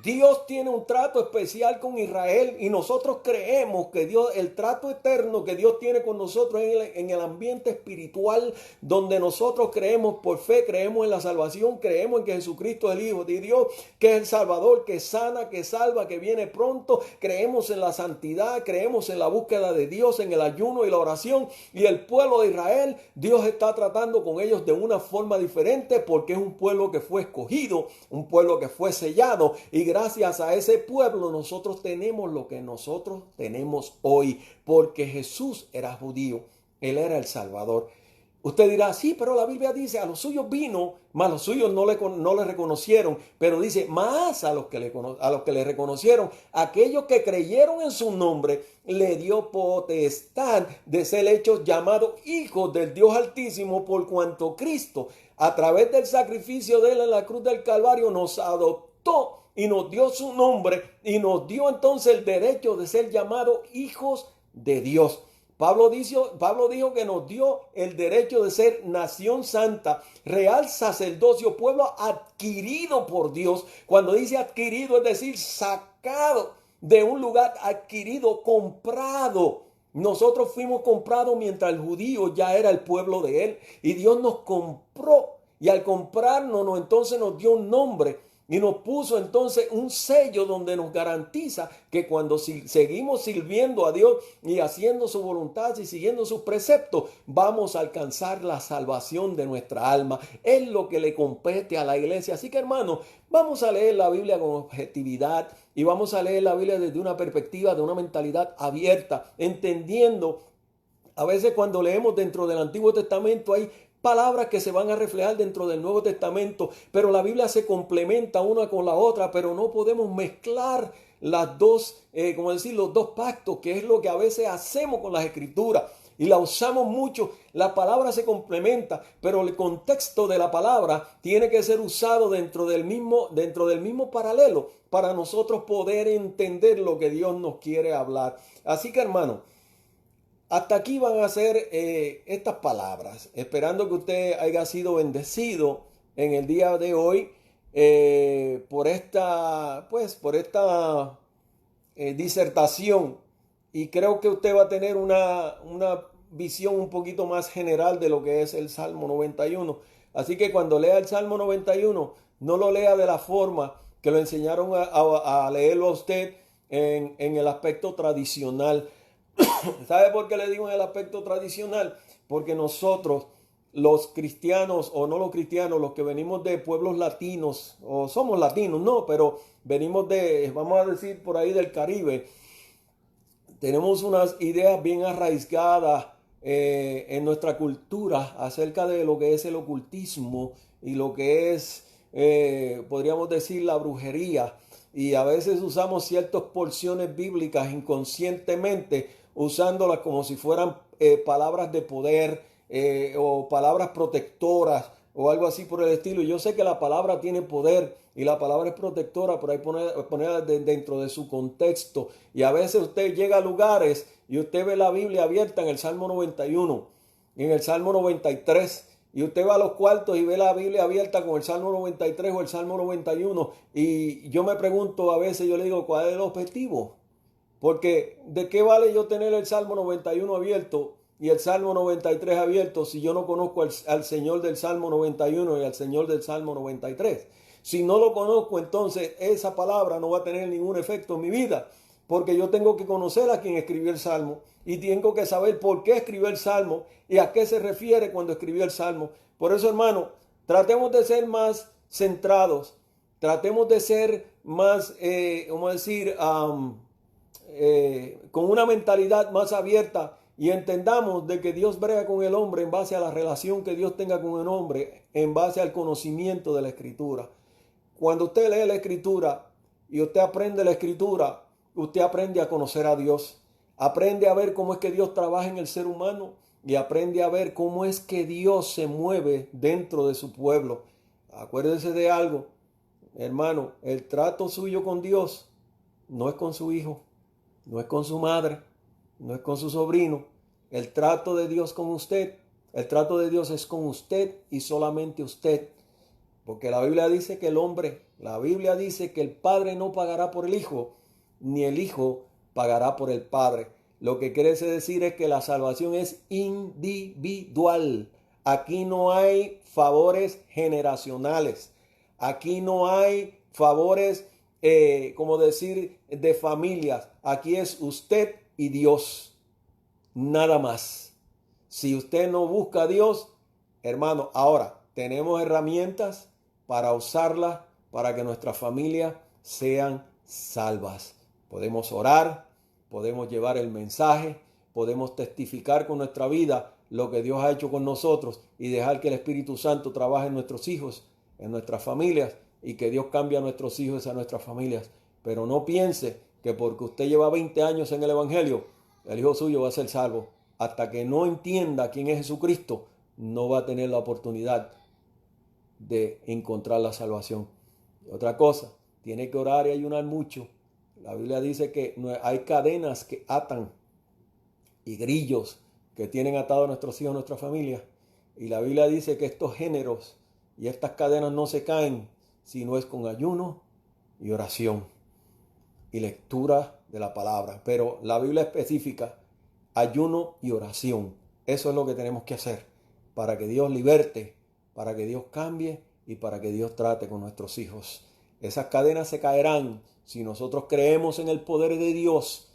Dios tiene un trato especial con Israel, y nosotros creemos que Dios, el trato eterno que Dios tiene con nosotros en el ambiente espiritual, donde nosotros creemos por fe, creemos en la salvación, creemos en que Jesucristo es el Hijo de Dios, que es el Salvador, que sana, que salva, que viene pronto. Creemos en la santidad, creemos en la búsqueda de Dios, en el ayuno y la oración. Y el pueblo de Israel, Dios está tratando con ellos de una forma diferente, porque es un pueblo que fue escogido, un pueblo que fue sellado, y gracias a ese pueblo nosotros tenemos lo que nosotros tenemos hoy, porque Jesús era judío, Él era el Salvador. Usted dirá: sí, pero la Biblia dice, a los suyos vino, mas los suyos no le reconocieron. Pero dice, más a los que le reconocieron, aquellos que creyeron en su nombre, le dio potestad de ser hechos llamados hijos del Dios Altísimo, por cuanto Cristo, a través del sacrificio de Él en la cruz del Calvario, nos adoptó y nos dio su nombre, y nos dio entonces el derecho de ser llamados hijos de Dios. Pablo dijo que nos dio el derecho de ser nación santa, real sacerdocio, pueblo adquirido por Dios. Cuando dice adquirido, es decir, sacado de un lugar, adquirido, comprado. Nosotros fuimos comprados mientras el judío ya era el pueblo de él, y Dios nos compró, y al comprarnos entonces nos dio un nombre. Y nos puso entonces un sello donde nos garantiza que cuando seguimos sirviendo a Dios y haciendo su voluntad y siguiendo sus preceptos, vamos a alcanzar la salvación de nuestra alma. Es lo que le compete a la iglesia. Así que, hermanos, vamos a leer la Biblia con objetividad, y vamos a leer la Biblia desde una perspectiva, de una mentalidad abierta, entendiendo. A veces cuando leemos dentro del Antiguo Testamento hay palabras que se van a reflejar dentro del Nuevo Testamento, pero la Biblia se complementa una con la otra, pero no podemos mezclar las dos, los dos pactos, que es lo que a veces hacemos con las Escrituras, y la usamos mucho. La palabra se complementa, pero el contexto de la palabra tiene que ser usado dentro del mismo paralelo, para nosotros poder entender lo que Dios nos quiere hablar. Así que, hermano, hasta aquí van a ser estas palabras, esperando que usted haya sido bendecido en el día de hoy por esta disertación, y creo que usted va a tener una visión un poquito más general de lo que es el Salmo 91. Así que cuando lea el Salmo 91, no lo lea de la forma que lo enseñaron a leerlo a usted en el aspecto tradicional. ¿Sabe por qué le digo en el aspecto tradicional? Porque nosotros, los cristianos o no los cristianos, los que venimos de pueblos latinos, o somos latinos, no, pero venimos vamos a decir, por ahí del Caribe, tenemos unas ideas bien arraigadas en nuestra cultura acerca de lo que es el ocultismo y lo que es, podríamos decir, la brujería. Y a veces usamos ciertas porciones bíblicas inconscientemente, usándolas como si fueran palabras de poder o palabras protectoras o algo así por el estilo. Y yo sé que la palabra tiene poder y la palabra es protectora, pero hay que ponerla dentro de su contexto. Y a veces usted llega a lugares y usted ve la Biblia abierta en el Salmo 91. en el Salmo 93. Y usted va a los cuartos y ve la Biblia abierta con el Salmo 93 o el Salmo 91. Y yo me pregunto a veces, yo le digo, ¿cuál es el objetivo? Porque ¿de qué vale yo tener el Salmo 91 abierto y el Salmo 93 abierto si yo no conozco al Señor del Salmo 91 y al Señor del Salmo 93? Si no lo conozco, entonces esa palabra no va a tener ningún efecto en mi vida, porque yo tengo que conocer a quien escribió el Salmo y tengo que saber por qué escribió el Salmo y a qué se refiere cuando escribió el Salmo. Por eso, hermano, tratemos de ser más centrados, tratemos de ser más, ¿cómo decir?, con una mentalidad más abierta y entendamos de que Dios brega con el hombre en base a la relación que Dios tenga con el hombre, en base al conocimiento de la Escritura. Cuando usted lee la Escritura y usted aprende la Escritura, usted aprende a conocer a Dios, aprende a ver cómo es que Dios trabaja en el ser humano y aprende a ver cómo es que Dios se mueve dentro de su pueblo. Acuérdese de algo, hermano, el trato suyo con Dios no es con su hijo, no es con su madre, no es con su sobrino. El trato de Dios con usted, el trato de Dios es con usted y solamente usted. Porque la Biblia dice que la Biblia dice que el Padre no pagará por el Hijo, ni el Hijo pagará por el Padre. Lo que quiere decir es que la salvación es individual. Aquí no hay favores generacionales. Aquí no hay favores, como decir, de familias. Aquí es usted y Dios. Nada más. Si usted no busca a Dios, hermano, ahora tenemos herramientas para usarlas para que nuestras familias sean salvas. Podemos orar, podemos llevar el mensaje, podemos testificar con nuestra vida lo que Dios ha hecho con nosotros y dejar que el Espíritu Santo trabaje en nuestros hijos, en nuestras familias y que Dios cambie a nuestros hijos y a nuestras familias. Pero no piense que porque usted lleva 20 años en el Evangelio, el hijo suyo va a ser salvo. Hasta que no entienda quién es Jesucristo, no va a tener la oportunidad de encontrar la salvación. Y otra cosa, tiene que orar y ayunar mucho. La Biblia dice que hay cadenas que atan y grillos que tienen atado a nuestros hijos, a nuestra familia. Y la Biblia dice que estos géneros y estas cadenas no se caen si no es con ayuno y oración y lectura de la palabra. Pero la Biblia especifica ayuno y oración. Eso es lo que tenemos que hacer para que Dios liberte, para que Dios cambie y para que Dios trate con nuestros hijos. Esas cadenas se caerán si nosotros creemos en el poder de Dios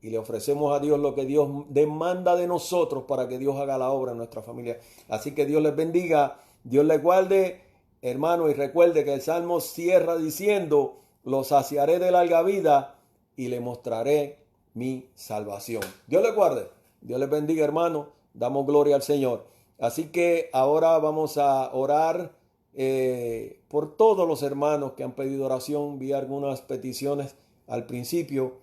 y le ofrecemos a Dios lo que Dios demanda de nosotros para que Dios haga la obra en nuestra familia. Así que Dios les bendiga, Dios les guarde, hermano, y recuerde que el Salmo cierra diciendo: lo saciaré de larga vida y le mostraré mi salvación. Dios les guarde, Dios les bendiga, hermano. Damos gloria al Señor. Así que ahora vamos a orar por todos los hermanos que han pedido oración. Vi algunas peticiones al principio.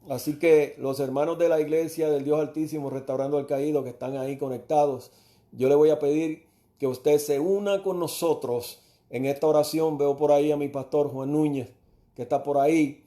Así que los hermanos de la iglesia del Dios Altísimo, Restaurando al Caído, que están ahí conectados, yo le voy a pedir que usted se una con nosotros en esta oración. Veo por ahí a mi pastor Juan Núñez, que está por ahí.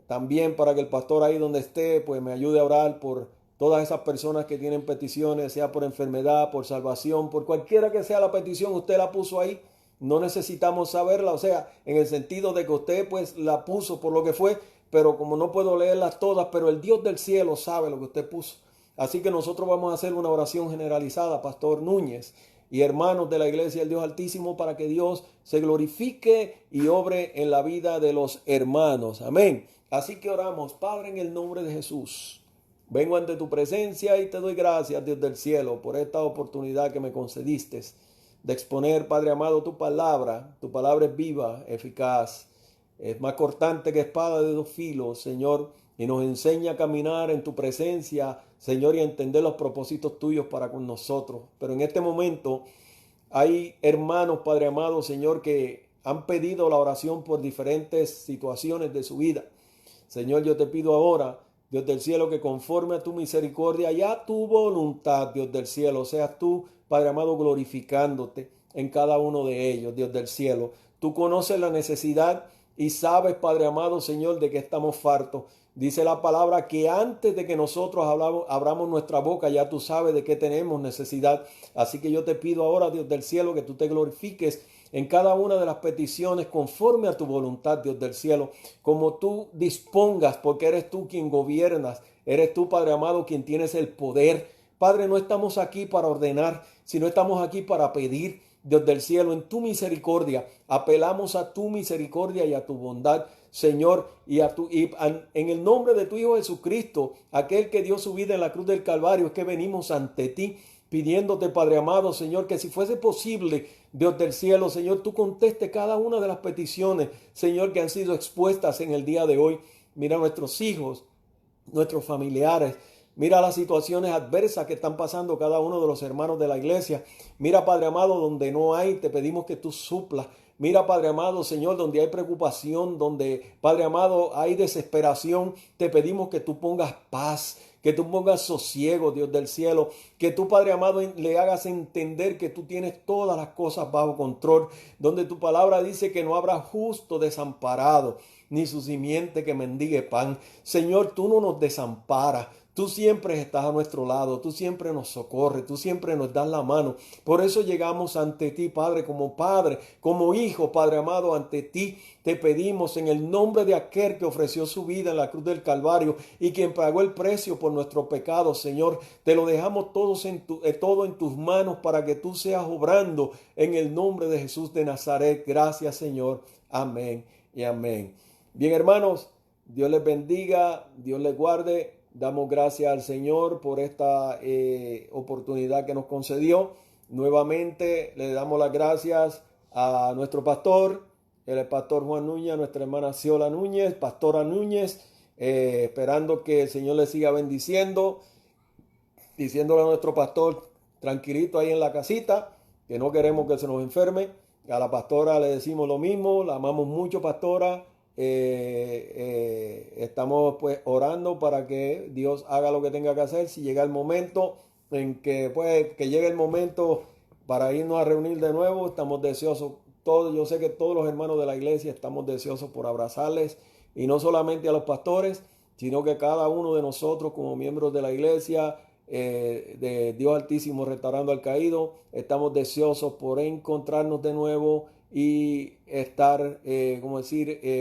También para que el pastor ahí donde esté, pues me ayude a orar por todas esas personas que tienen peticiones, sea por enfermedad, por salvación, por cualquiera que sea la petición, usted la puso ahí. No necesitamos saberla, o sea, en el sentido de que usted pues la puso por lo que fue, pero como no puedo leerlas todas, pero el Dios del cielo sabe lo que usted puso. Así que nosotros vamos a hacer una oración generalizada, Pastor Núñez y hermanos de la Iglesia del Dios Altísimo, para que Dios se glorifique y obre en la vida de los hermanos. Amén. Así que oramos. Padre, en el nombre de Jesús, vengo ante tu presencia y te doy gracias, Dios del cielo, por esta oportunidad que me concediste de exponer, Padre amado, tu palabra. Tu palabra es viva, eficaz, es más cortante que espada de dos filos, Señor, y nos enseña a caminar en tu presencia, Señor, y a entender los propósitos tuyos para con nosotros. Pero en este momento hay hermanos, Padre amado, Señor, que han pedido la oración por diferentes situaciones de su vida. Señor, yo te pido ahora, Dios del cielo, que conforme a tu misericordia y a tu voluntad, Dios del cielo, seas tú, Padre amado, glorificándote en cada uno de ellos, Dios del cielo. Tú conoces la necesidad y sabes, Padre amado, Señor, de que estamos fartos. Dice la palabra que antes de que nosotros abramos nuestra boca, ya tú sabes de qué tenemos necesidad. Así que yo te pido ahora, Dios del cielo, que tú te glorifiques en cada una de las peticiones conforme a tu voluntad, Dios del cielo, como tú dispongas, porque eres tú quien gobiernas, eres tú, Padre amado, quien tienes el poder. Padre, no estamos aquí para ordenar, sino estamos aquí para pedir, Dios del cielo, en tu misericordia. Apelamos a tu misericordia y a tu bondad, Señor, y en el nombre de tu Hijo Jesucristo, aquel que dio su vida en la cruz del Calvario, es que venimos ante ti pidiéndote, Padre amado, Señor, que si fuese posible, Dios del cielo, Señor, tú conteste cada una de las peticiones, Señor, que han sido expuestas en el día de hoy. Mira a nuestros hijos, nuestros familiares. Mira las situaciones adversas que están pasando cada uno de los hermanos de la iglesia. Mira, Padre amado, donde no hay, te pedimos que tú suplas. Mira, Padre amado, Señor, donde hay preocupación, donde, Padre amado, hay desesperación, te pedimos que tú pongas paz, que tú pongas sosiego, Dios del cielo, que tú, Padre amado, le hagas entender que tú tienes todas las cosas bajo control, donde tu palabra dice que no habrá justo desamparado, ni su simiente que mendigue pan. Señor, tú no nos desamparas. Tú siempre estás a nuestro lado, tú siempre nos socorres, tú siempre nos das la mano. Por eso llegamos ante ti, Padre, como hijo, Padre amado, ante ti. Te pedimos en el nombre de aquel que ofreció su vida en la cruz del Calvario y quien pagó el precio por nuestro pecado, Señor. Te lo dejamos todo en tus manos para que tú seas obrando en el nombre de Jesús de Nazaret. Gracias, Señor. Amén y amén. Bien, hermanos, Dios les bendiga, Dios les guarde. Damos gracias al Señor por esta oportunidad que nos concedió. Nuevamente le damos las gracias a nuestro pastor, el pastor Juan Núñez, a nuestra hermana Ciola Núñez, pastora Núñez, esperando que el Señor le siga bendiciendo, diciéndole a nuestro pastor tranquilito ahí en la casita, que no queremos que se nos enferme. A la pastora le decimos lo mismo, la amamos mucho, pastora. Estamos pues orando para que Dios haga lo que tenga que hacer. Si llega el momento en que que llegue el momento para irnos a reunir de nuevo, estamos deseosos todos. Yo sé que todos los hermanos de la iglesia estamos deseosos por abrazarles, y no solamente a los pastores, sino que cada uno de nosotros como miembros de la iglesia de Dios Altísimo Restaurando al Caído, estamos deseosos por encontrarnos de nuevo y estar,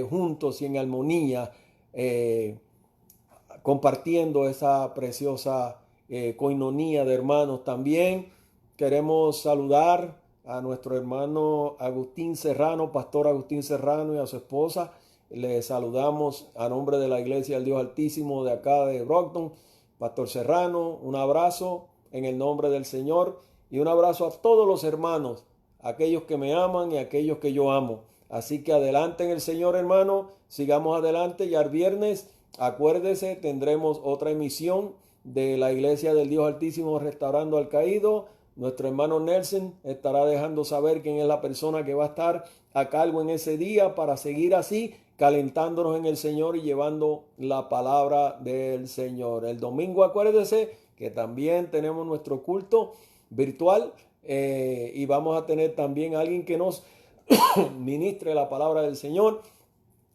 juntos y en armonía, compartiendo esa preciosa coinonía de hermanos. También queremos saludar a nuestro hermano Agustín Serrano, pastor Agustín Serrano, y a su esposa. Le saludamos a nombre de la Iglesia del Dios Altísimo de acá de Brockton. Pastor Serrano, un abrazo en el nombre del Señor, y un abrazo a todos los hermanos, aquellos que me aman y aquellos que yo amo. Así que adelante en el Señor, hermano, sigamos adelante. Ya el viernes, acuérdese, tendremos otra emisión de la Iglesia del Dios Altísimo Restaurando al Caído. Nuestro hermano Nelson estará dejando saber quién es la persona que va a estar a cargo en ese día, para seguir así calentándonos en el Señor y llevando la palabra del Señor. El domingo, acuérdese que también tenemos nuestro culto virtual, y vamos a tener también a alguien que nos ministre la palabra del Señor.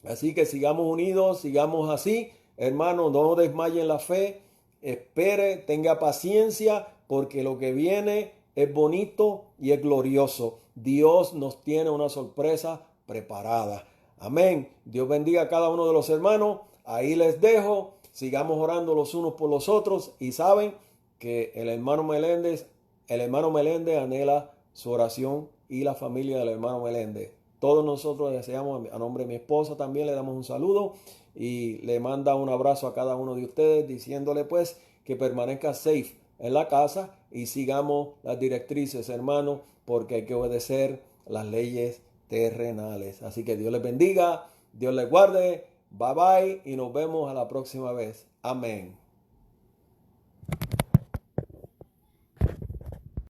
Así que sigamos unidos, sigamos así, hermano, no desmayen la fe, espere, tenga paciencia, porque lo que viene es bonito y es glorioso. Dios nos tiene una sorpresa preparada. Amén. Dios bendiga a cada uno de los hermanos. Ahí les dejo. Sigamos orando los unos por los otros. Y saben que el hermano Meléndez anhela su oración, y la familia del hermano Meléndez. Todos nosotros deseamos, a nombre de mi esposa también le damos un saludo y le manda un abrazo a cada uno de ustedes, diciéndole pues que permanezca safe en la casa y sigamos las directrices, hermanos, porque hay que obedecer las leyes terrenales. Así que Dios les bendiga, Dios les guarde, bye bye, y nos vemos a la próxima vez. Amén.